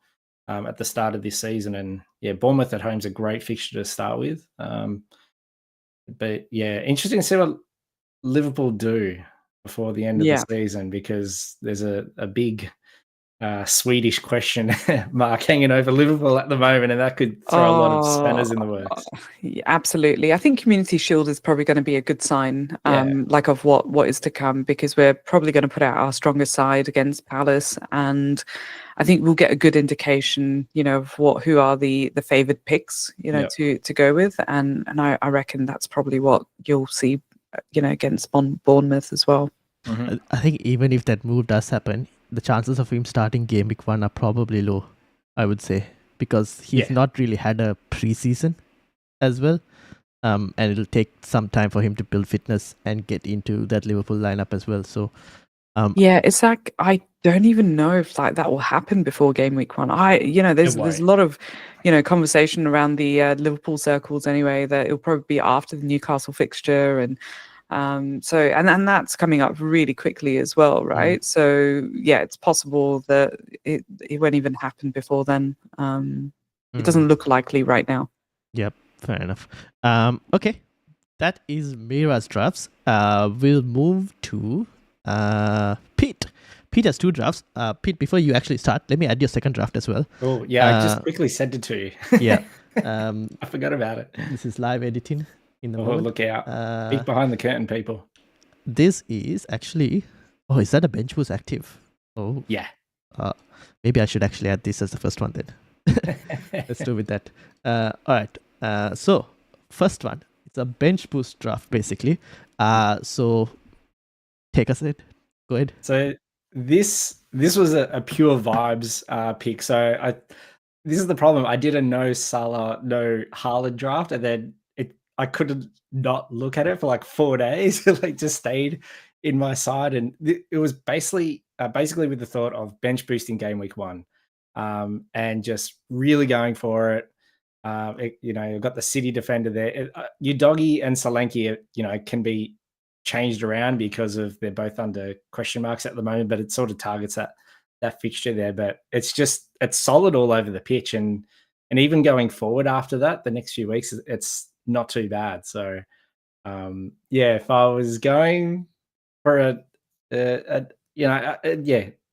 At the start of this season, and yeah, Bournemouth at home is a great fixture to start with. But yeah, interesting to see what Liverpool do before the end of the season, because there's a big Swedish question mark hanging over Liverpool at the moment, and that could throw a lot of spanners in the works. Yeah, absolutely. I think Community Shield is probably going to be a good sign, like of what is to come, because we're probably going to put out our strongest side against Palace, and I think we'll get a good indication, of who are the favoured picks, to go with, and I reckon that's probably what you'll see, against Bournemouth as well. Mm-hmm. I think even if that move does happen, the chances of him starting game week 1 are probably low, I would say, because he's not really had a preseason as well. And it'll take some time for him to build fitness and get into that Liverpool lineup as well. So, it's like I don't even know if like that will happen before game week 1. There's a lot of conversation around the Liverpool circles anyway that it'll probably be after the Newcastle fixture, and so and that's coming up really quickly as well, right? So yeah, it's possible that it won't even happen before then. It doesn't look likely right now. Yep, fair enough. Okay, that is Meera's drafts. We'll move to Pete. Pete has 2 drafts. Pete, before you actually start, let me add your second draft as well. Oh yeah, I just quickly sent it to you. Yeah. I forgot about it. This is live editing in the moment. Look out. Peek behind the curtain, people. This is actually... Oh, is that a bench boost active? Oh. Yeah. Maybe I should actually add this as the first one then. Let's do with that. All right. So, first one. It's a bench boost draft, basically. So, take us in. Go ahead. So, this was a pure vibes pick. So, this is the problem. I did a no Salah, no Haaland draft, and then I couldn't not look at it for like 4 days. Like just stayed in my side, and it was basically with the thought of bench boosting game week 1, and just really going for it. You've got the City defender there. Your Doggy and Solanke, can be changed around because of they're both under question marks at the moment, but it sort of targets that fixture there. But it's solid all over the pitch, and even going forward after that, the next few weeks, it's not too bad. So if I was going for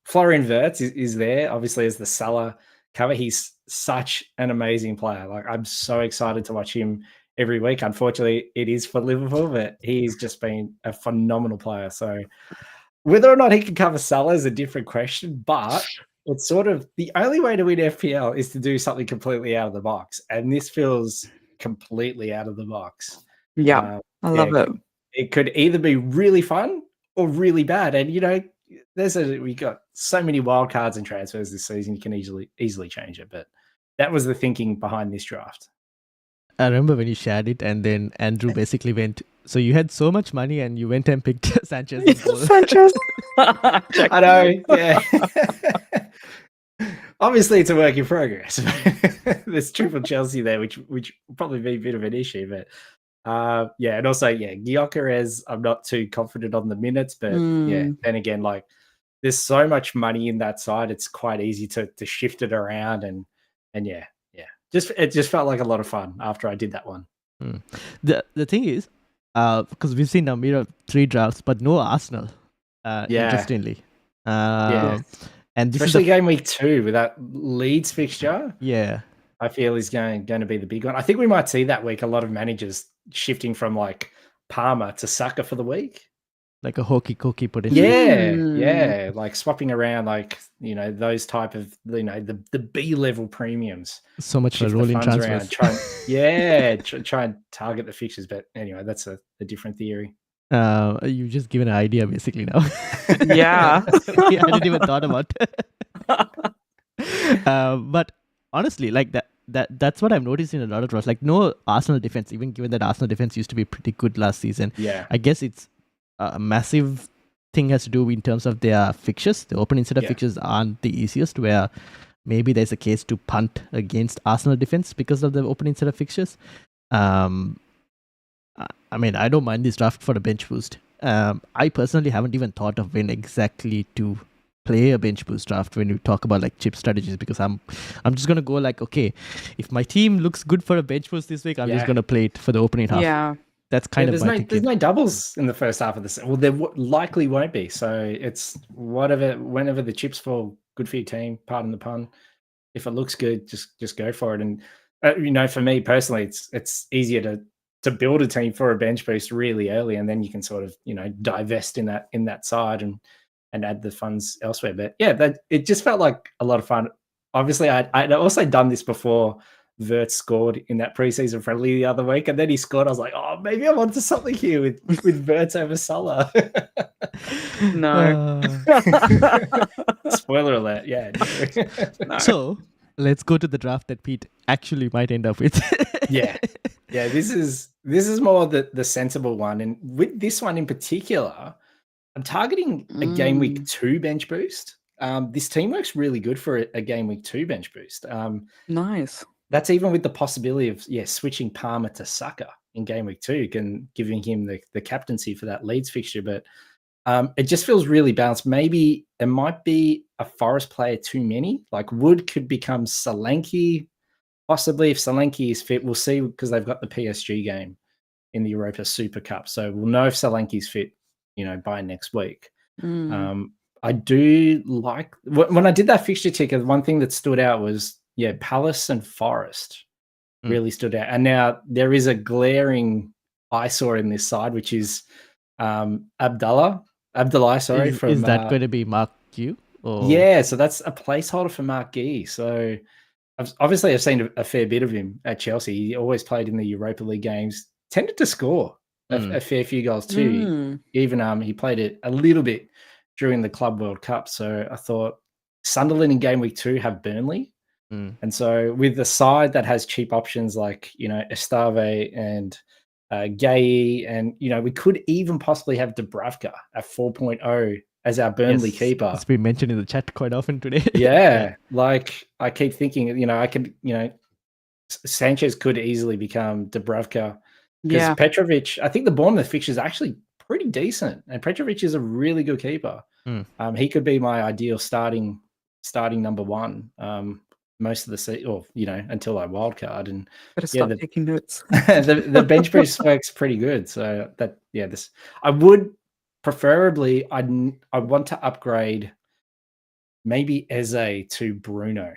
Florian Wirtz is there, obviously, as the Salah cover. He's such an amazing player. Like, I'm so excited to watch him every week. Unfortunately, it is for Liverpool, but he's just been a phenomenal player. So whether or not he can cover Salah is a different question, but it's sort of the only way to win FPL is to do something completely out of the box. And this feels completely out of the box. Yeah, I love it. It could either be really fun or really bad. And, we got so many wild cards and transfers this season, you can easily change it. But that was the thinking behind this draft. I remember when you shared it, and then Andrew basically went, so you had so much money and you went and picked Sanchez. Sanchez. I know, yeah. Obviously, it's a work in progress. There's triple Chelsea there, which will probably be a bit of an issue. But and also, Gyökeres, I'm not too confident on the minutes, but then again, like, there's so much money in that side, it's quite easy to shift it around, and it just felt like a lot of fun after I did that one. The thing is, because we've seen now Meera 3 drafts, but no Arsenal. Interestingly, and this especially game week 2 with that Leeds fixture. Yeah, I feel is going to be the big one. I think we might see that week a lot of managers shifting from like Palmer to Saka for the week, like a hokey cookie potential. Yeah, like swapping around, like, those type of, the B level premiums. So much for rolling transfers. Try and target the fixtures. But anyway, that's a different theory. You've just given an idea basically now. Yeah. I didn't even thought about it. But honestly, like that's what I've noticed in a lot of drafts. Like, no Arsenal defense, even given that Arsenal defense used to be pretty good last season. Yeah. I guess it's a massive thing has to do in terms of their fixtures. The opening set of fixtures aren't the easiest, where maybe there's a case to punt against Arsenal defense because of the opening set of fixtures. I mean, I don't mind this draft for a bench boost. I personally haven't even thought of when exactly to play a bench boost draft when you talk about like chip strategies, because I'm just gonna go like, okay, if my team looks good for a bench boost this week, I'm just gonna play it for the opening half. Yeah. That's kind of my thinking. There's no doubles in the first half of the season. Well, there likely won't be. So it's whenever the chips fall good for your team, pardon the pun. If it looks good, just go for it. And for me personally, it's easier to build a team for a bench boost really early, and then you can sort of divest in that side and add the funds elsewhere. But it just felt like a lot of fun. Obviously, I'd also done this before. Wirtz scored in that preseason friendly the other week, and then he scored. I was like, oh, maybe I'm onto something here with Wirtz over Salah. No. Spoiler alert. Yeah. No. So let's go to the draft that Pete actually might end up with. Yeah. This is more the sensible one, and with this one in particular, I'm targeting a game week 2 bench boost. This team works really good for a game week 2 bench boost. Nice. That's even with the possibility of switching Palmer to Saka in game week 2, giving him the captaincy for that Leeds fixture. But it just feels really balanced. Maybe it might be a Forest player too many. Like, Wood could become Solanke. Possibly, if Solanke is fit, we'll see, because they've got the PSG game in the Europa Super Cup. So we'll know if Solanke's fit, by next week. I do like, when I did that fixture ticker, one thing that stood out was, Palace and Forest really stood out. And now there is a glaring eyesore in this side, which is Abdullah, sorry. Is that going to be Mark Q? Or? Yeah, so that's a placeholder for Mark Gee. So I've seen a fair bit of him at Chelsea. He always played in the Europa League games, tended to score a fair few goals too. Even he played it a little bit during the Club World Cup. So I thought Sunderland in game week 2 have Burnley. And so with the side that has cheap options like, Estave and Gay, and we could even possibly have Dubravka at 4.0 as our Burnley keeper. It's been mentioned in the chat quite often today. Yeah, like I keep thinking, I could, Sanchez could easily become Dubravka because Petrovic. I think the Bournemouth fixture is actually pretty decent, and Petrovic is a really good keeper. He could be my ideal starting number one. Most of the season, or until I wildcard, and better start taking notes. the bench boost works pretty good. So that this I would preferably I want to upgrade maybe Eze to Bruno.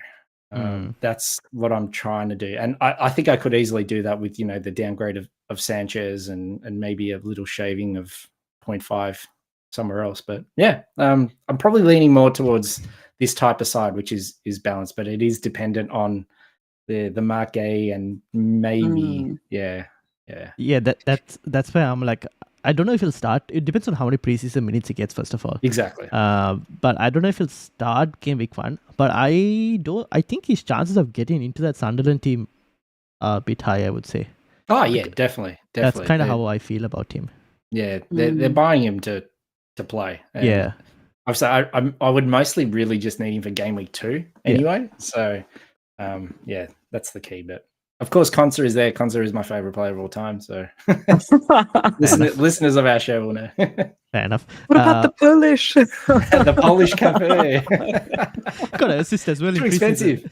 That's what I'm trying to do, and I think I could easily do that with the downgrade of Sanchez and maybe a little shaving of 0.5 somewhere else. But yeah, I'm probably leaning more towards this type of side, which is balanced, but it is dependent on the Mark A and maybe that's why I'm like, I don't know if he'll start. It depends on how many preseason minutes he gets, first of all. Exactly. But I don't know if he'll start game week 1. But I think his chances of getting into that Sunderland team are a bit high, I would say. Oh yeah, definitely. That's kind of how I feel about him. Yeah, they're buying him to play. And I would mostly really just need him for game week 2 anyway. So that's the key. But of course, Konsa is there. Konsa is my favorite player of all time. So listeners of our show will know. Fair enough. What about the Polish? The Polish cafe. Got an assist as well. Too expensive.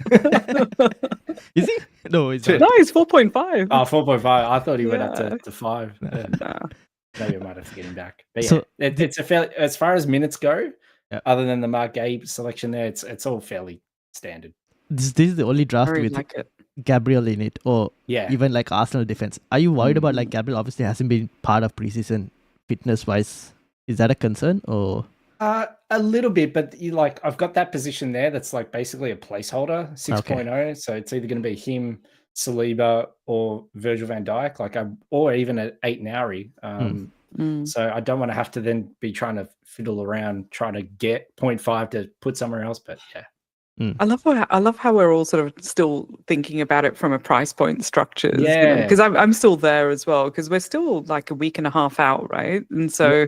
Is he? No, he's 4.5. Oh, 4.5. I thought he went up to 5. Maybe I might have to get him back. But it's a fairly, as far as minutes go, other than the Mark Gabe selection there, it's all fairly standard. This is the only draft with Gabriel in it, or even like Arsenal defense. Are you worried about like Gabriel? Obviously hasn't been part of preseason fitness wise. Is that a concern or? A little bit, but I've got that position there that's like basically a placeholder 6.0. So it's either going to be him, Saliba, or Virgil van Dijk, or even at 8 Nauri. So I don't want to have to then be trying to fiddle around trying to get 0.5 to put somewhere else. But I love how we're all sort of still thinking about it from a price point structure. Because I'm still there as well, because we're still like a week and a half out, right? And so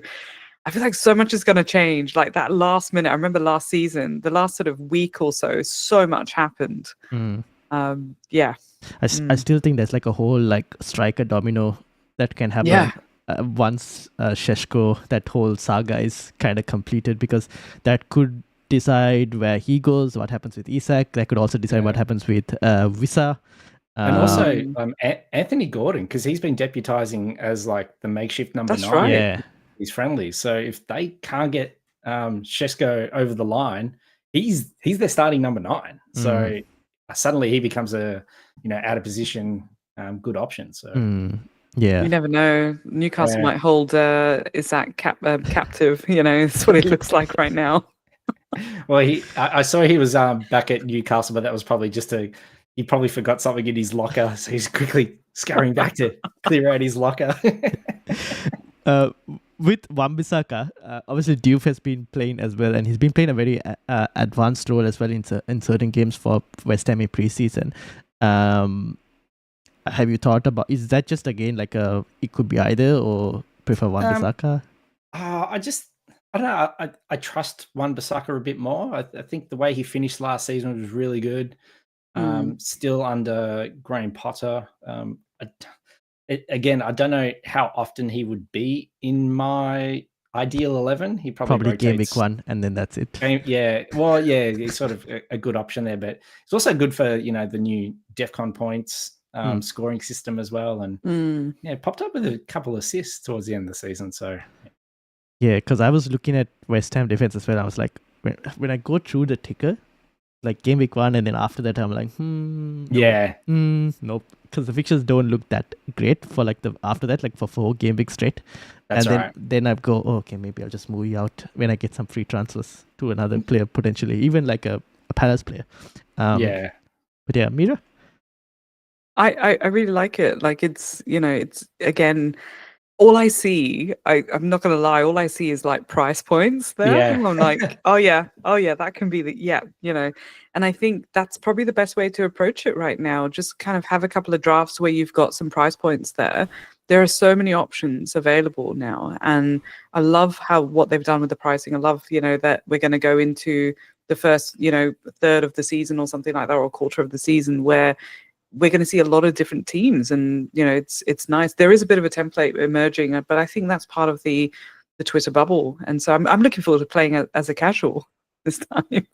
I feel like so much is going to change. Like that last minute, I remember last season, the last sort of week or so much happened. I still think there's like a whole like striker domino that can happen once Šeško, that whole saga is kind of completed, because that could decide where he goes, what happens with Isak. That could also decide what happens with Wissa. And also Anthony Gordon, because he's been deputizing as like the makeshift number 9. Right. Yeah. He's friendly. So if they can't get Šeško over the line, he's their starting number 9. So suddenly he becomes a out of position good option. So you never know. Newcastle might hold Isak captive. That's what it looks like right now. Well, I saw he was back at Newcastle, but that was probably he probably forgot something in his locker, so he's quickly scurrying back to clear out his locker. With Wan-Bissaka, obviously Diouf has been playing as well, and he's been playing a very advanced role as well in certain games for West Ham in preseason. Have you thought about, is that just again like it could be either, or prefer Wan-Bissaka? I don't know. I trust Wan-Bissaka a bit more. I think the way he finished last season was really good. Still under Graham Potter. Again, I don't know how often he would be in my ideal 11. He probably game week 1, and then that's it. He's sort of a good option there, but it's also good for the new DEFCON points scoring system as well, and popped up with a couple assists towards the end of the season. So because I was looking at West Ham defense as well. I was like, when I go through the ticker, like game week 1, and then after that I'm like, nope, because the fixtures don't look that great for like after that, like for 4 game weeks straight. That's and then I go, okay, maybe I'll just move you out when I get some free transfers to another player, potentially even like a Palace player. But yeah, Meera, I really like it. Like it's again, all I see, I'm not gonna lie, all I see is like price points there. Yeah. I'm like, oh yeah, that can be and I think that's probably the best way to approach it right now. Just kind of have a couple of drafts where you've got some price points there, there are so many options available now, and I love what they've done with the pricing. I love, that we're going to go into the first, third of the season or something like that, or a quarter of the season, where we're going to see a lot of different teams, and it's nice. There is a bit of a template emerging, but I think that's part of the Twitter bubble, and so I'm looking forward to playing as a casual this time.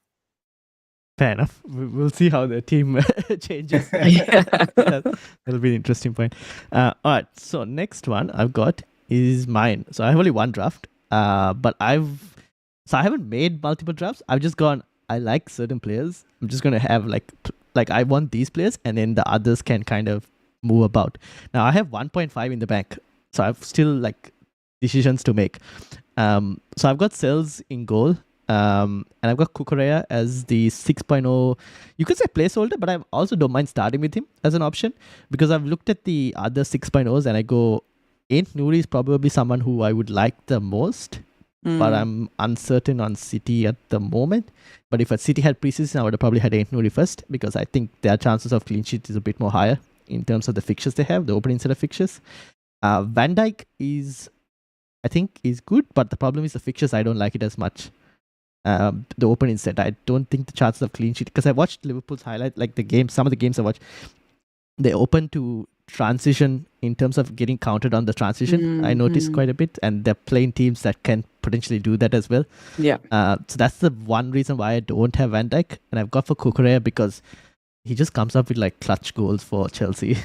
Fair enough. We'll see how the team changes. Yeah. That'll be an interesting point. All right. So next one I've got is mine. So I have only one draft. But I haven't made multiple drafts. I've just gone. I like certain players. I'm just gonna have like I want these players, and then the others can kind of move about. Now I have 1.5 in the bank, so I've still like decisions to make. So I've got Cells in goal. And I've got Kukurea as the 6.0. You could say placeholder, but I also don't mind starting with him as an option, because I've looked at the other 6.0s and I go, Ain't Nouri is probably someone who I would like the most, but I'm uncertain on City at the moment. But if a City had preseason, I would have probably had Ain't Nouri first, because I think their chances of clean sheet is a bit more higher in terms of the fixtures they have, the opening set of fixtures. Van Dijk I think is good, but the problem is the fixtures, I don't like it as much. The opening set, I don't think the chances of clean sheet, because I watched Liverpool's highlight, like some of the games I watched, they open to transition in terms of getting counted on the transition. I noticed quite a bit, and they're playing teams that can potentially do that as well. Yeah. So that's the one reason why I don't have Van Dijk, and I've got for Kukurea because he just comes up with like clutch goals for Chelsea.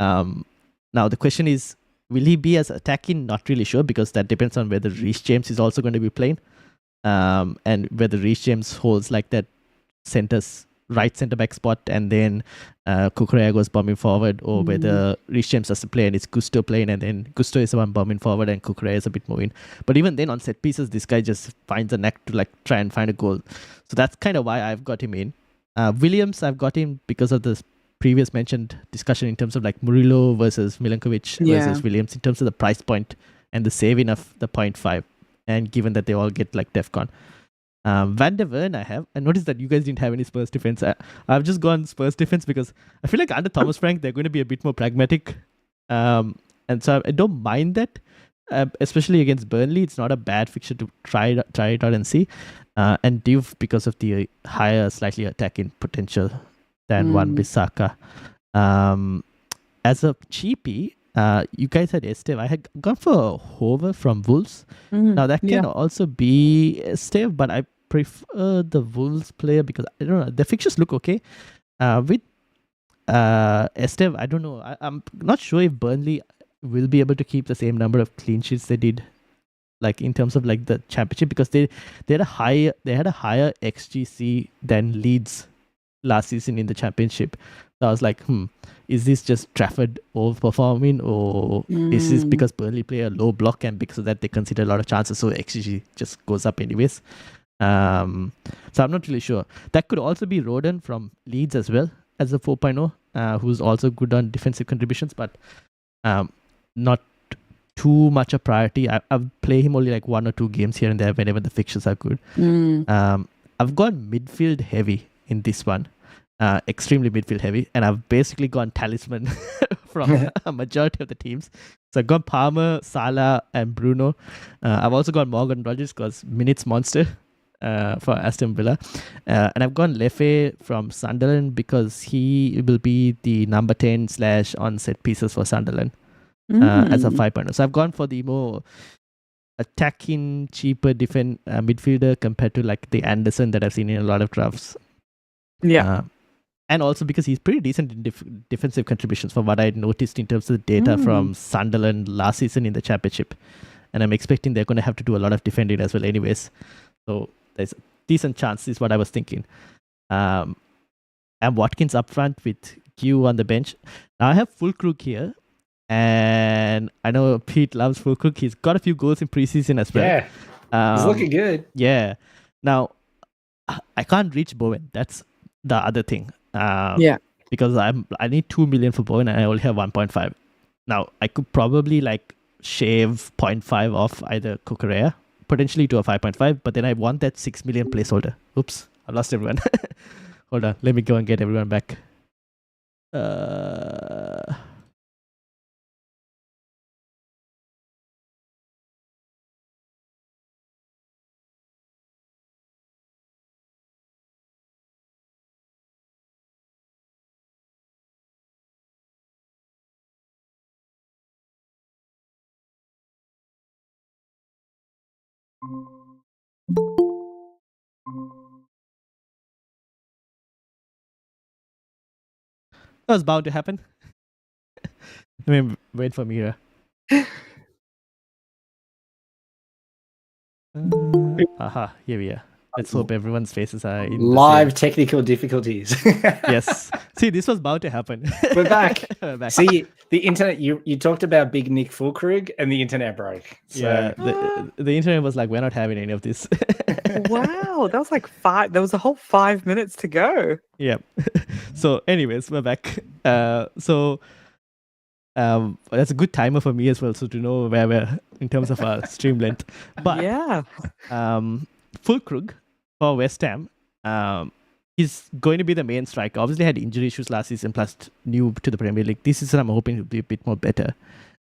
Now the question is, will he be as attacking? Not really sure, because that depends on whether Reece James is also going to be playing. And whether Reece James holds like that right centre back spot, and then Kukurea goes bombing forward, or whether Reece James doesn't play and it's Gusto playing, and then Gusto is the one bombing forward and Kukurea is a bit more in. But even then, on set pieces, this guy just finds a knack to like try and find a goal. So that's kind of why I've got him in. Williams, I've got him because of the previous mentioned discussion in terms of like Murillo versus Milinkovic versus Williams in terms of the price point and the saving of the 0.5. And given that they all get like DEFCON. Van der Ven I noticed that you guys didn't have any Spurs defense. I've just gone Spurs defense because I feel like under Thomas Frank, they're going to be a bit more pragmatic. And so I don't mind that, especially against Burnley. It's not a bad fixture to try it out and see. And Div, because of the higher, slightly attacking potential than Wan Bissaka. As a cheapie, you guys had Esteve. I had gone for Hover from Wolves. Now that can also be Esteve, but I prefer the Wolves player because I don't know, the fixtures look okay. With Esteve, I don't know. I'm not sure if Burnley will be able to keep the same number of clean sheets they did, like in terms of like the championship, because they had a higher XGC than Leeds last season in the championship. So I was like, is this just Trafford overperforming, or is this because Burnley play a low block and because of that they consider a lot of chances, so XG just goes up anyways? So I'm not really sure. That could also be Roden from Leeds as well as a 4.0, who's also good on defensive contributions, but not too much a priority. I've played him only like 1 or 2 games here and there whenever the fixtures are good. I've gone midfield heavy in this one. Extremely midfield heavy, and I've basically gone talisman from a majority of the teams. So I've got Palmer, Salah, and Bruno. I've also got Morgan Rogers because minutes monster for Aston Villa, and I've gone Lefe from Sunderland because he will be the number 10 / on set pieces for Sunderland as a 5.0. So I've gone for the more attacking, cheaper midfielder compared to like the Anderson that I've seen in a lot of drafts. And also because he's pretty decent in defensive contributions from what I noticed in terms of the data from Sunderland last season in the championship. And I'm expecting they're going to have to do a lot of defending as well anyways. So there's a decent chance is what I was thinking. And Watkins up front with Q on the bench. Now I have Fulkrug here. And I know Pete loves Fulkrug. He's got a few goals in preseason as well. Yeah, he's looking good. Yeah. Now, I can't reach Bowen. That's the other thing. Because I need 2 million for Bowen and I only have 1.5. Now I could probably like shave 0.5 off either Kukurea, potentially to a 5.5, but then I want that 6 million placeholder. Oops, I lost everyone. Hold on, let me go and get everyone back. That was bound to happen. Let me wait for Meera. Aha, here we are. Let's hope everyone's faces are in Live the technical difficulties. same. Yes. See, this was bound to happen. We're back. We're back. See, the internet, you talked about Big Nick Fulkrug and the internet broke. So. Yeah, the internet was like, we're not having any of this. Wow, that was like 5. There was a whole 5 minutes to go. Yeah. So, anyways, we're back. That's a good timer for me as well, so to know where we're in terms of our stream length. But Yeah. Fulkrug for West Ham, he's going to be the main striker. Obviously had injury issues last season, plus new to the Premier League. This season I'm hoping he'll be a bit more better.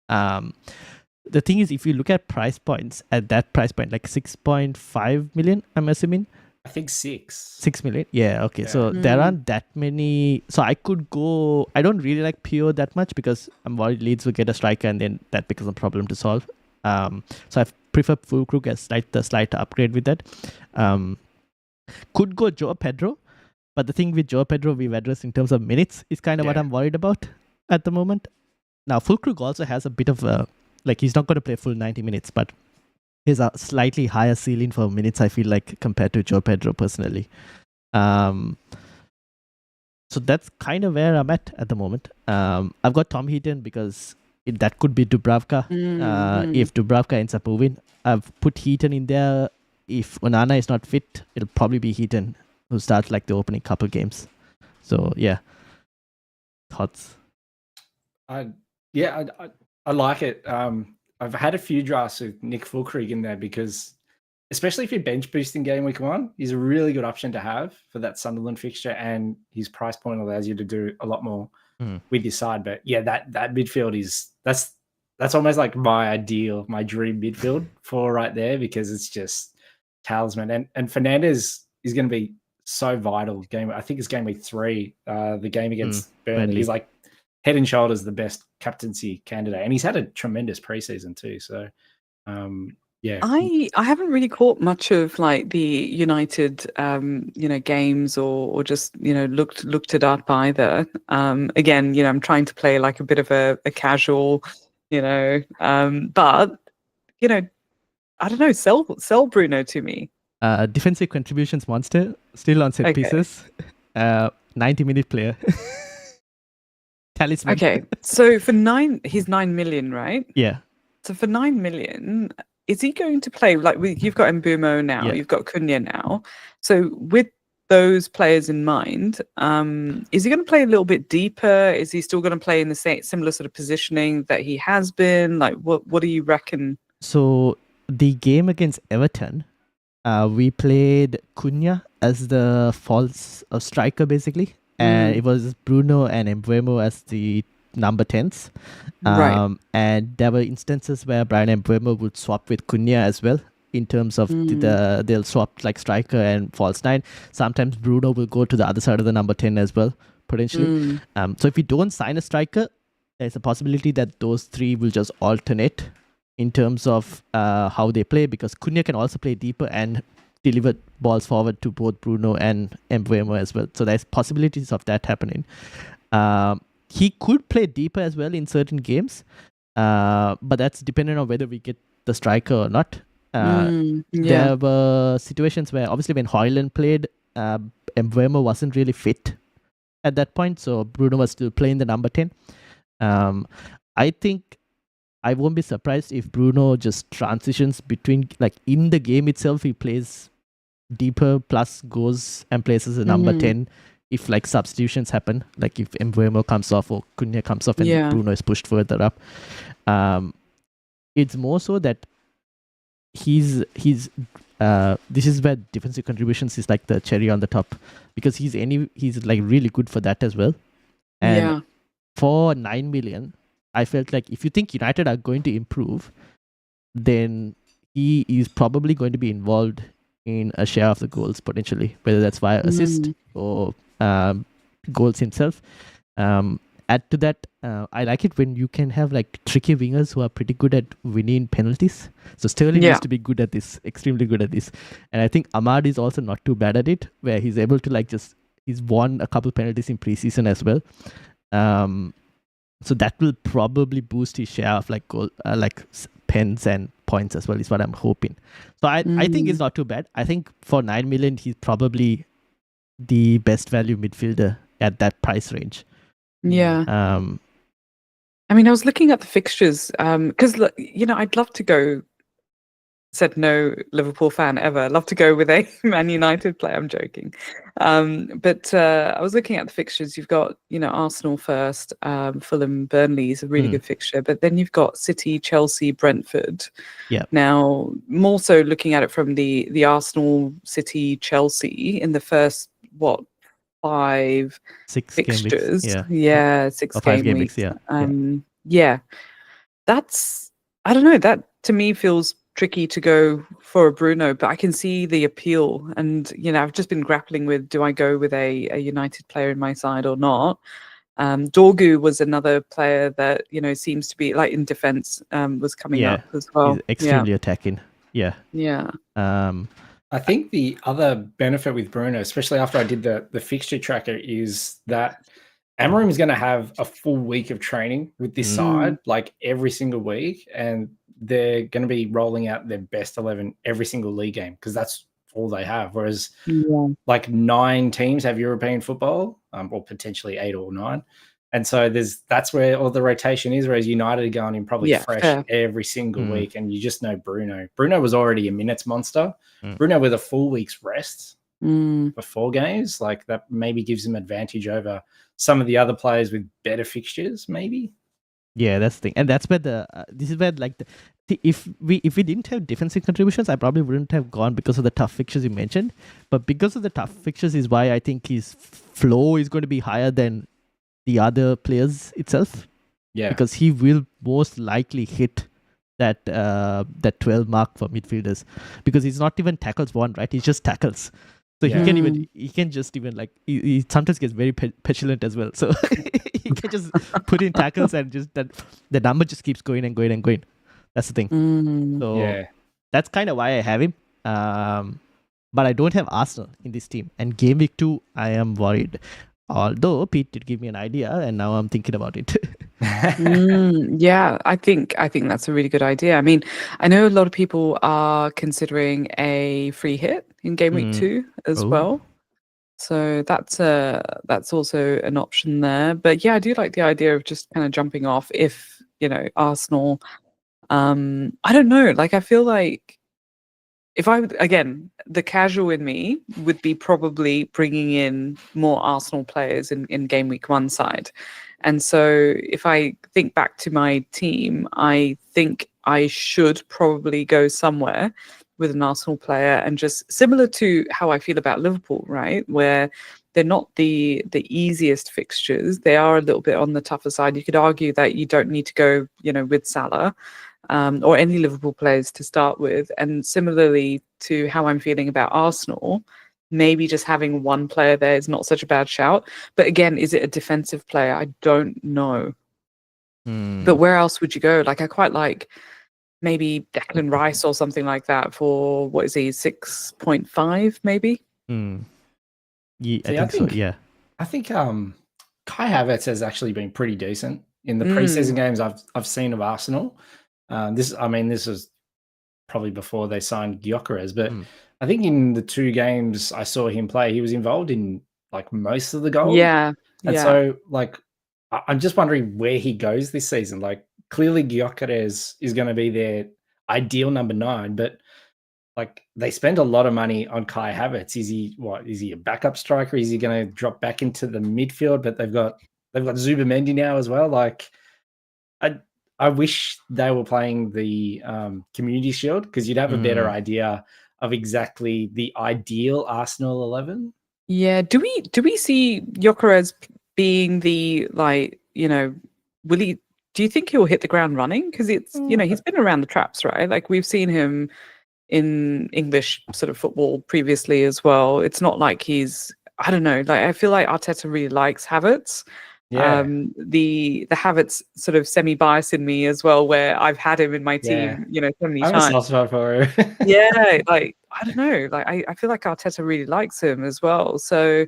The thing is, if you look at price points at that price point, like 6.5 million, I'm assuming. I think 6. 6 million? Yeah, okay. Yeah. So there aren't that many. So I could go. I don't really like Pio that much because I'm worried Leeds will get a striker and then that becomes a problem to solve. So I prefer Fulkrug as the slight upgrade with that. Could go Joe Pedro, but the thing with Joe Pedro we've addressed in terms of minutes is kind of what I'm worried about at the moment. Now Fulkrug also has a bit of a, like, he's not going to play full 90 minutes, but he's a slightly higher ceiling for minutes, I feel like, compared to Joe Pedro personally. So that's kind of where I'm at the moment. I've got Tom Heaton because that could be Dubravka. If Dubravka ends up moving, I've put Heaton in there. If Onana is not fit, it'll probably be Heaton who starts like the opening couple games. So yeah, thoughts? I like it. I've had a few drafts with Nick Fulkrug in there because, especially if you're bench boosting game week 1, he's a really good option to have for that Sunderland fixture, and his price point allows you to do a lot more with your side. But yeah, that midfield that's almost like my dream midfield for right there, because it's just talisman. And Fernandes is going to be so vital. I think it's game week 3, the game against Burnley. He's like head and shoulders the best captaincy candidate, and he's had a tremendous preseason too. So, yeah, I haven't really caught much of like the United, games or just looked it up either. Again, I'm trying to play like a bit of a casual, but I don't know, sell Bruno to me. Defensive contributions monster, still on set pieces. 90-minute player. Talisman. Okay, so for he's 9 million, right? Yeah. So for 9 million, is he going to play like you've got Mbumo now, you've got Cunha now? So with those players in mind, is he going to play a little bit deeper? Is he still going to play in the same similar sort of positioning that he has been? Like, what do you reckon? So the game against Everton, we played Cunha as the false striker basically. And it was Bruno and Mbumo as the number 10s. Right. And there were instances where Brian Mbumo would swap with Cunha as well, in terms of they'll swap like striker and false 9. Sometimes Bruno will go to the other side of the number 10 as well, potentially. So if you don't sign a striker, there's a possibility that those 3 will just alternate in terms of how they play, because Cunha can also play deeper and deliver balls forward to both Bruno and Mbumo as well. So there's possibilities of that happening. He could play deeper as well in certain games, but that's dependent on whether we get the striker or not. There were situations where, obviously, when Haaland played, Mbumo wasn't really fit at that point, so Bruno was still playing the number 10. I think I won't be surprised if Bruno just transitions between, like, in the game itself, he plays deeper plus goes and plays as a number 10 if, like, substitutions happen, like if Mbumo comes off or Cunha comes off and Bruno is pushed further up. It's more so that he's this is where defensive contributions is like the cherry on the top, because he's like really good for that as well. And for 9 million, I felt like if you think United are going to improve, then he is probably going to be involved in a share of the goals potentially, whether that's via assist or goals himself. Add to that, I like it when you can have like tricky wingers who are pretty good at winning penalties. So Sterling used to be good at this, extremely good at this. And I think Ahmad is also not too bad at it, where he's able to he's won a couple penalties in preseason as well. So that will probably boost his share of like goal, pens and points as well, is what I'm hoping. So I think it's not too bad. I think for 9 million, he's probably the best value midfielder at that price range. Yeah. I mean, I was looking at the fixtures because, I'd love to go. Said no Liverpool fan ever. Love to go with a Man United player. I'm joking. But I was looking at the fixtures. You've got, Arsenal first. Fulham, Burnley is a really good fixture. But then you've got City, Chelsea, Brentford. Yeah. Now, more so looking at it from the Arsenal, City, Chelsea in the first, 6 fixtures. game weeks. 6 or 5 game weeks. weeks. Yeah. That's, I don't know. That to me feels tricky to go for a Bruno, but I can see the appeal. And, I've just been grappling with, do I go with a United player in my side or not? Dorgu was another player that, seems to be like in defense, was coming up as well. He's extremely attacking. Yeah. I think the other benefit with Bruno, especially after I did the fixture tracker, is that Amorim is going to have a full week of training with this side, like every single week, and they're going to be rolling out their best 11 every single league game because that's all they have. Whereas like 9 teams have European football, or potentially 8 or 9. And so that's where all the rotation is, whereas United are going in probably fresh every single week. And you just know Bruno. Bruno was already a minutes monster. Bruno with a full week's rest before games, like that maybe gives him advantage over some of the other players with better fixtures, maybe. Yeah, that's the thing. And that's where this is where if we didn't have defensive contributions, I probably wouldn't have gone because of the tough fixtures you mentioned. But because of the tough fixtures is why I think his flow is going to be higher than the other players itself. Yeah. Because he will most likely hit that 12 mark for midfielders. Because he's not even tackles one, right? He's just tackles. So he can just he sometimes gets very petulant as well. So he can just put in tackles and just the number just keeps going and going and going. That's the thing. So that's kind of why I have him. But I don't have Arsenal in this team. And game week 2, I am worried. Although Pete did give me an idea, and now I'm thinking about it. Yeah, I think that's a really good idea. I mean, I know a lot of people are considering a free hit in game week 2 as well. So that's also an option there. But yeah, I do like the idea of just kind of jumping off if, Arsenal. I don't know. Like, I feel like if again, the casual in me would be probably bringing in more Arsenal players in game week 1 side. And so if I think back to my team, I think I should probably go somewhere with an Arsenal player, and just similar to how I feel about Liverpool, right? Where they're not the easiest fixtures. They are a little bit on the tougher side. You could argue that you don't need to go, with Salah. Or any Liverpool players to start with. And similarly to how I'm feeling about Arsenal, maybe just having one player there is not such a bad shout. But again, is it a defensive player? I don't know. But where else would you go? Like, I quite like maybe Declan Rice or something like that for, what is he, 6.5 maybe? Yeah, I think so, yeah. I think Kai Havertz has actually been pretty decent in the preseason games I've seen of Arsenal. This is probably before they signed Gyökeres, but I think in the 2 games I saw him play, he was involved in like most of the goals. Yeah. So like, I'm just wondering where he goes this season. Like, clearly Gyökeres is going to be their ideal number 9, but like they spend a lot of money on Kai Havertz. Is he a backup striker? Is he going to drop back into the midfield? But they've got Zubimendi now as well. Like, I wish they were playing the Community Shield because you'd have a better idea of exactly the ideal Arsenal 11. Yeah. Do we see Gyökeres being the, will he? Do you think he'll hit the ground running? Because it's he's been around the traps, right? Like, we've seen him in English sort of football previously as well. It's not like he's, I don't know. Like, I feel like Arteta really likes Havertz. Yeah. The Havertz sort of semi-bias in me as well, where I've had him in my team, so many times. I'm a soft spot for him. Yeah, like, I don't know. Like, I feel like Arteta really likes him as well. So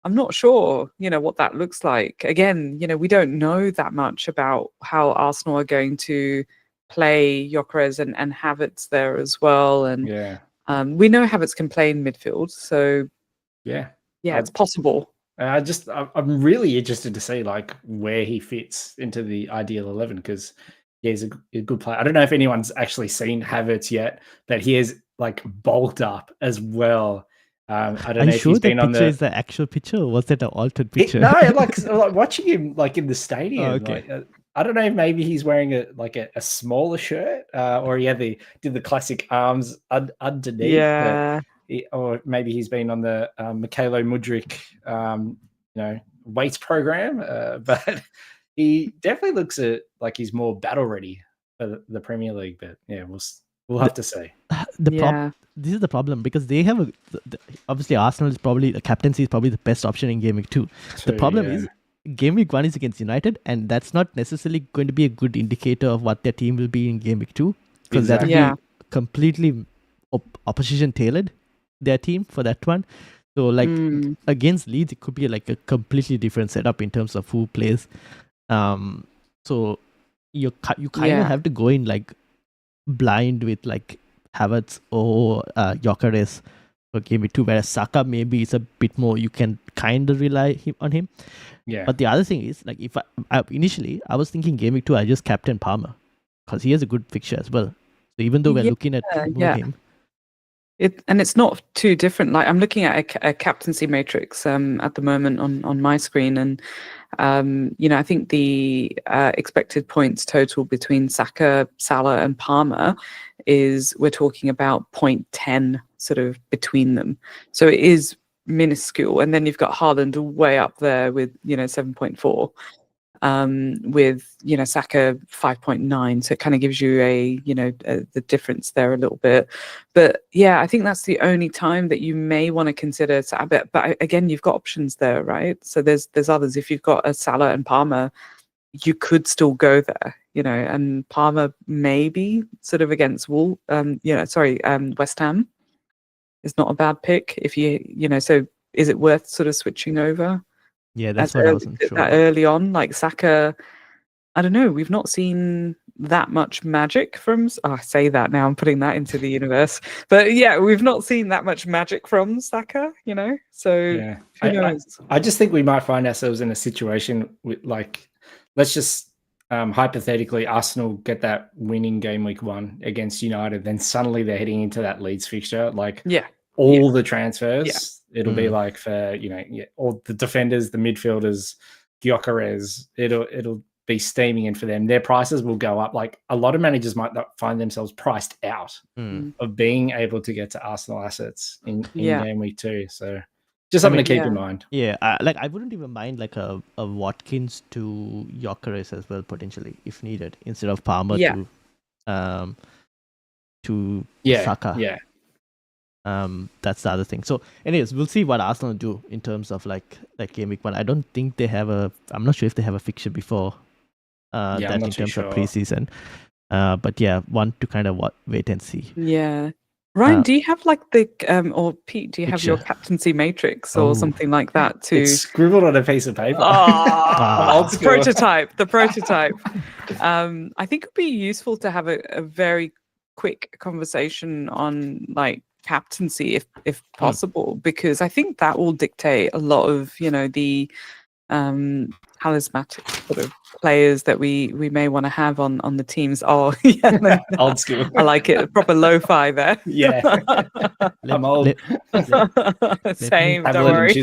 I'm not sure, what that looks like. Again, we don't know that much about how Arsenal are going to play Gyökeres and Havertz there as well. And we know Havertz can play in midfield, so yeah, it's possible. I'm really interested to see like where he fits into the ideal 11 because he's a good player. I don't know if anyone's actually seen Havertz yet, but he is like bulked up as well. I don't know if he's been on the. Is the actual picture, or was that an altered picture? No, like watching him like in the stadium. Oh, okay. Like, I don't know if maybe he's wearing a smaller shirt, or he did the classic arms underneath. Yeah. Or maybe he's been on the Mikhailo Mudryk, weights program. But he definitely looks like he's more battle ready for the Premier League. But yeah, we'll have to see. This is the problem because they have obviously Arsenal is probably the captaincy is probably the best option in Game Week 2. The problem is Game Week 1 is against United, and that's not necessarily going to be a good indicator of what their team will be in Game Week 2 because that will be completely opposition tailored, their team for that one. So like against Leeds, it could be like a completely different setup in terms of who plays. So you kind of have to go in like blind with like Havertz or Gyökeres for Game Week 2, whereas Saka maybe is a bit more, you can kind of rely on him. Yeah. But the other thing is, like, if initially I was thinking Game Week 2, I just captain Palmer because he has a good fixture as well. So even though we're looking at him. It's not too different. Like I'm looking at a captaincy matrix at the moment on my screen, and I think the expected points total between Saka, Salah, and Palmer we're talking about 0.10 sort of between them. So it is minuscule, and then you've got Haaland way up there with 7.4. With Saka 5.9, so it kind of gives you the difference there a little bit. But yeah, I think that's the only time that you may want to consider Salah. But again, you've got options there, right? So there's others. If you've got a Salah and Palmer, you could still go there, and Palmer maybe sort of against West Ham is not a bad pick if so is it worth sort of switching over? Yeah, that's what I wasn't sure. That early on, like Saka, I don't know. We've not seen that much magic from. I say that now. I'm putting that into the universe. But yeah, we've not seen that much magic from Saka. So who knows? I just think we might find ourselves in a situation with like, let's just hypothetically, Arsenal get that winning Game Week 1 against United, then suddenly they're heading into that Leeds fixture. Like all the transfers. It'll be like for all the defenders, the midfielders, Gyökeres. It'll be steaming in for them. Their prices will go up. Like a lot of managers might not find themselves priced out of being able to get to Arsenal assets in Game Week 2. So just something to keep in mind. Yeah, I wouldn't even mind like a Watkins to Gyökeres as well potentially if needed instead of Palmer to Saka. Yeah. That's the other thing. So anyways, we'll see what Arsenal do in terms of like Game Week 1. I don't think they have I'm not sure if they have a fixture before that in terms of preseason. But yeah, want to kind of wait and see. Yeah. Ryan, do you have like the or Pete, do you have your captaincy matrix or something like that too? It's scribbled on a piece of paper. The prototype. I think it'd be useful to have a very quick conversation on like captaincy if possible, because I think that will dictate a lot of the charismatic sort of players that we may want to have on the teams. Old school. I like it. Proper lo-fi there. Yeah. I'm old. Same, don't worry.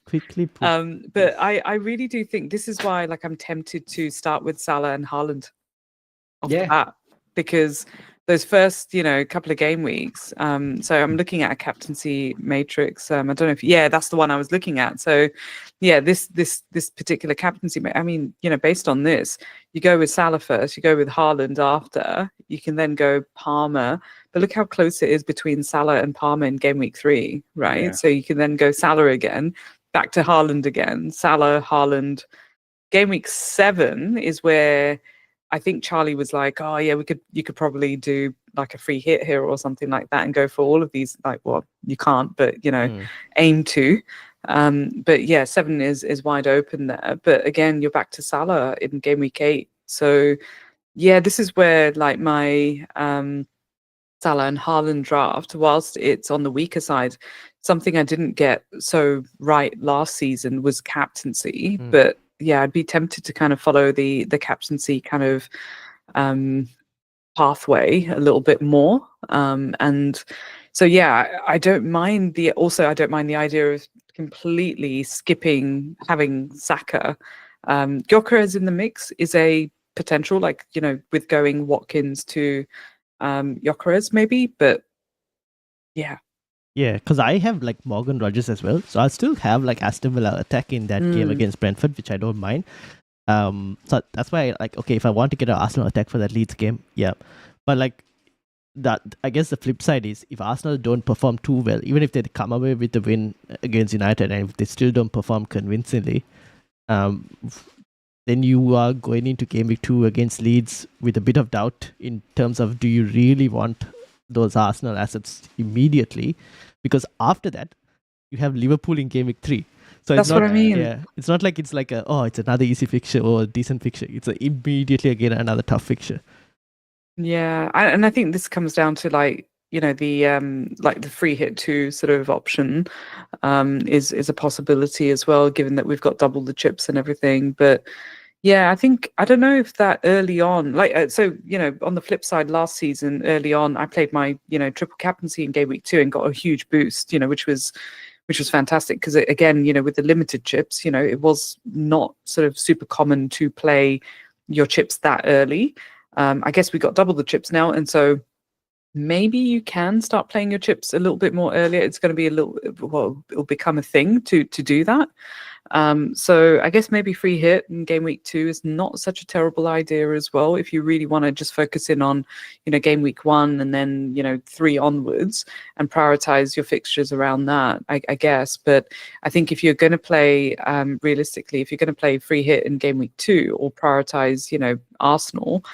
Quickly but I really do think this is why like I'm tempted to start with Salah and Haaland off the bat, because those first, couple of game weeks. So I'm looking at a captaincy matrix. I don't know if, that's the one I was looking at. So this particular captaincy, I mean, based on this, you go with Salah first, you go with Haaland after, you can then go Palmer. But look how close it is between Salah and Palmer in game week 3, right? Yeah. So you can then go Salah again, back to Haaland again, Salah, Haaland. Game week 7 is where I think Charlie was like, oh yeah, you could probably do like a free hit here or something like that and go for all of these. Like, well, you can't, but aim to. But yeah, 7 is wide open there. But again, you're back to Salah in game week 8. So yeah, this is where like my Salah and Haaland draft, whilst it's on the weaker side, something I didn't get so right last season was captaincy. But yeah, I'd be tempted to kind of follow the captaincy kind of pathway a little bit more. And so yeah, I don't mind the idea of completely skipping having Saka. Gyökeres in the mix is a potential, like, you know, with going Watkins to Gyökeres maybe, but yeah. Yeah, because I have like Morgan Rogers as well, so I'll still have like Aston Villa attack in that game against Brentford, which I don't mind. So that's why okay, if I want to get an Arsenal attack for that Leeds game, yeah, but like that, I guess the flip side is if Arsenal don't perform too well, even if they come away with the win against United, and if they still don't perform convincingly, then you are going into game week 2 against Leeds with a bit of doubt in terms of, do you really want those Arsenal assets immediately? Because after that, you have Liverpool in game week 3. So that's it's not, what I mean. Yeah, it's not like it's like it's another easy fixture or a decent fixture. It's immediately again another tough fixture. Yeah, and I think this comes down to like, you know, the like the free hit 2 sort of option is a possibility as well, given that we've got double the chips and everything. But yeah, I don't know if that early on, like, so, you know, on the flip side, last season, early on, I played my, you know, triple captaincy in game week 2 and got a huge boost, you know, which was fantastic because, again, you know, with the limited chips, you know, it was not sort of super common to play your chips that early. I guess we got double the chips now, and so maybe you can start playing your chips a little bit more earlier. It's going to be it'll become a thing to do that. So I guess maybe free hit in game week 2 is not such a terrible idea as well, if you really want to just focus in on, you know, game week 1 and then, you know, 3 onwards and prioritize your fixtures around that, I guess. But I think if you're going to play, realistically, if you're going to play free hit in game week 2 or prioritize, you know, Arsenal,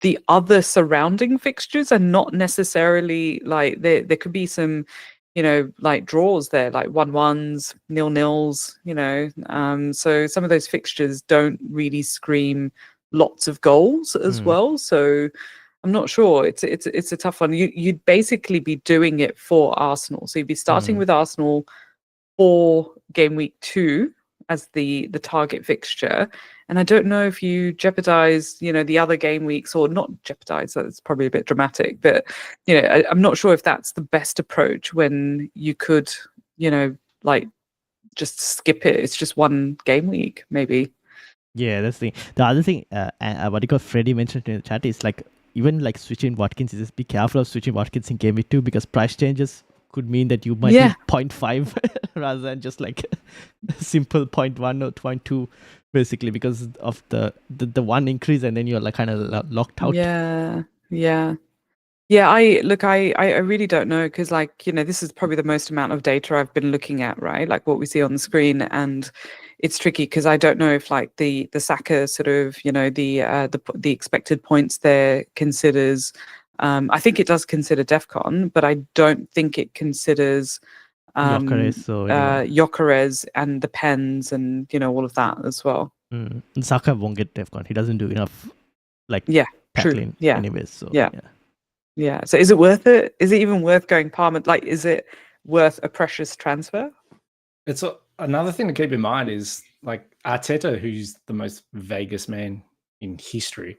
the other surrounding fixtures are not necessarily like, there could be some, you know, like draws there, like 1-1s, 0-0s, you know. So some of those fixtures don't really scream lots of goals as well. So I'm not sure. It's a tough one. You'd basically be doing it for Arsenal. So you'd be starting with Arsenal for game week 2 as the target fixture. And I don't know if you jeopardize, you know, the other game weeks, or not jeopardize, that's probably a bit dramatic, but, you know, I'm not sure if that's the best approach when you could, you know, like just skip it. It's just one game week, maybe. Yeah, that's the thing. The other thing, what you got Freddie mentioned in the chat is like, even like switching Watkins, just be careful of switching Watkins in game week 2, because price changes could mean that you might need 0.5 rather than just like simple 0.1 or 0.2, basically, because of the one increase, and then you're like kind of locked out. I really don't know, because, like, you know, this is probably the most amount of data I've been looking at, right? Like what we see on the screen, and it's tricky because I don't know if like the Saka sort of, you know, the expected points there considers. I think it does consider DEFCON, but I don't think it considers Gyökeres and the pens and, you know, all of that as well. And Saka won't get DEFCON. He doesn't do enough, like, tackling anyways. So yeah. So is it worth it? Is it even worth going Palmer? Like, is it worth a precious transfer? It's another thing to keep in mind is, like, Arteta, who's the most Vegas man in history,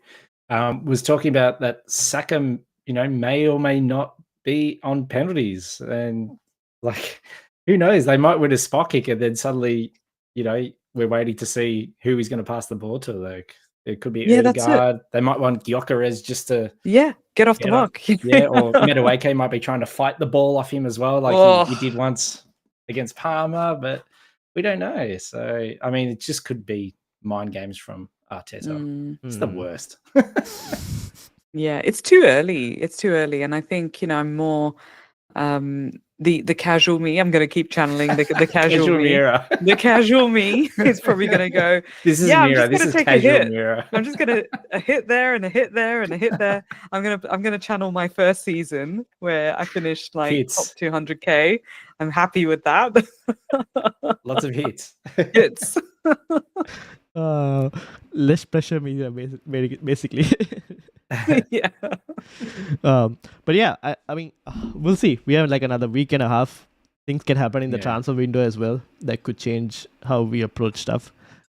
was talking about that Saka, you know, may or may not be on penalties, and like, who knows? They might win a spot kick, and then suddenly, you know, we're waiting to see who he's going to pass the ball to. Like, it could be Odegaard. They might want Gyökeres just to get off the mark. Or Madueke might be trying to fight the ball off him as well, like he did once against Parma, but we don't know. So I mean, it just could be mind games from Arteta. It's the worst. Yeah, it's too early. It's too early, and I think, you know, I'm more the casual me. I'm going to keep channeling the casual me. Meera. The casual me is probably going to go, this is Meera. This is casual Meera. I'm just going to a hit there and a hit there and a hit there. I'm going to channel my first season where I finished like top 200k. I'm happy with that. Lots of hits. It's Less pressure, Meera, basically. yeah. But yeah, I mean, we'll see. We have like another week and a half. Things can happen in the Yeah. transfer window as well that could change how we approach stuff.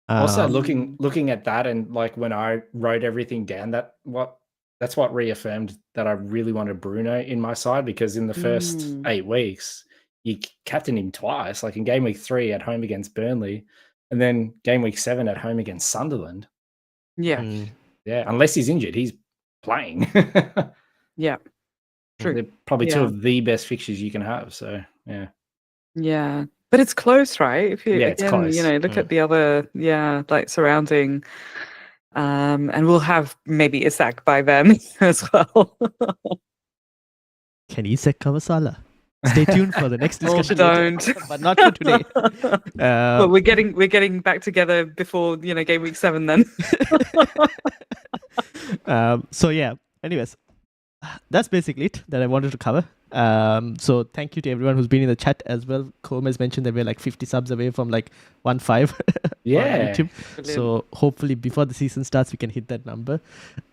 Also, looking at that, and like when I wrote everything down, that's what reaffirmed that I really wanted Bruno in my side, because in the first 8 weeks, you captained him twice, like in game week 3 at home against Burnley, and then game week 7 at home against Sunderland. Yeah. Yeah, unless he's injured, he's playing. Yeah. True. They're probably two Yeah. of the best fixtures you can have. So yeah. Yeah. But it's close, right? If you It's again, close. look at the other, like surrounding, and we'll have maybe Isak by then as well. Can Isak cover Salah? Stay tuned for the next Oh, discussion. later, don't. but not for today. But we're getting back together before game week 7 then. So yeah. Anyways, that's basically it that I wanted to cover. So thank you to everyone who's been in the chat as well. Colm has mentioned that we're like 50 subs away from like 1.5 Yeah. on YouTube. Brilliant. So hopefully before the season starts we can hit that number.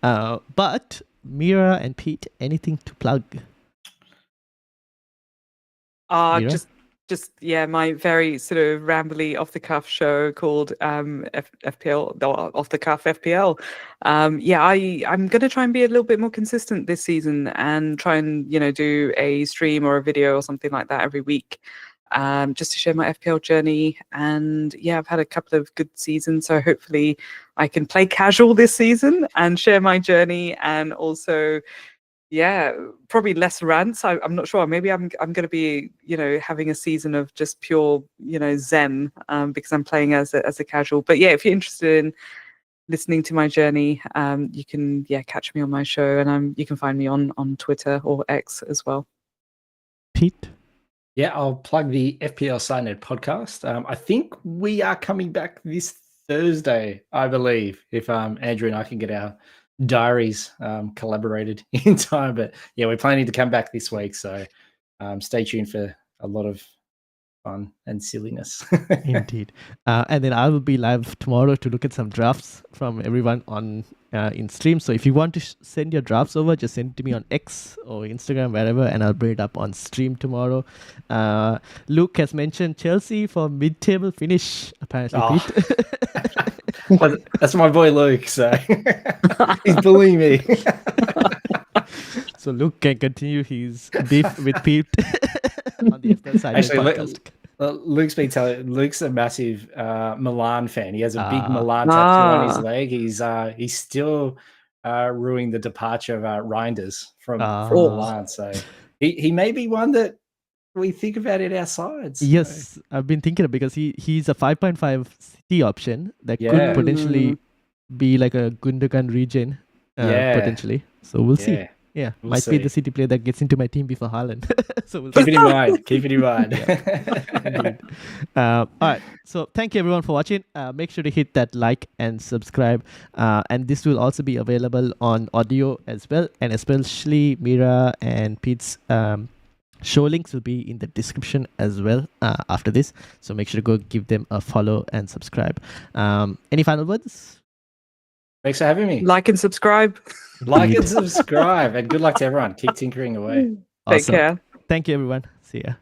But Meera and Pete, anything to plug? Meera? Just my very sort of rambly off the cuff show called FPL, off the cuff FPL. I'm gonna try and be a little bit more consistent this season and try and do a stream or a video or something like that every week, just to share my FPL journey. And I've had a couple of good seasons, so hopefully I can play casual this season and share my journey, and also probably less rants. I'm not sure. Maybe I'm going to be, having a season of just pure, zen, because I'm playing as a casual. But if you're interested in listening to my journey, you can catch me on my show, and you can find me on Twitter or X as well. Pete? Yeah, I'll plug the FPL Sided podcast. I think we are coming back this Thursday, I believe, if Andrew and I can get our diaries collaborated in time. But we're planning to come back this week, so stay tuned for a lot of fun and silliness. Indeed. And then I will be live tomorrow to look at some drafts from everyone on in stream. So if you want to send your drafts over, just send it to me on X or Instagram, wherever, and I'll bring it up on stream tomorrow. Luke has mentioned Chelsea for mid-table finish, apparently. Pete. That's my boy Luke, so he's bullying me. So Luke can continue his beef with Pete on the FPL side. Actually, Luke's a massive Milan fan. He has a big Milan tattoo on his leg. He's still ruining the departure of Reinders from Milan. So he may be one that we think about in our sides. Yes, so. I've been thinking of, because he's a 5.5 City option that could potentially be like a Gundogan regen potentially. So we'll see. Yeah, we'll might be the City player that gets into my team before Haaland. So we'll keep it in mind. Keep it in mind. All right. So thank you everyone for watching. Make sure to hit that like and subscribe. And this will also be available on audio as well. And especially Meera and Pete's show links will be in the description as well after this. So make sure to go give them a follow and subscribe. Any final words? Thanks for having me. Like and subscribe. Like and subscribe. And good luck to everyone. Keep tinkering away. Awesome. Take care. Thank you, everyone. See ya.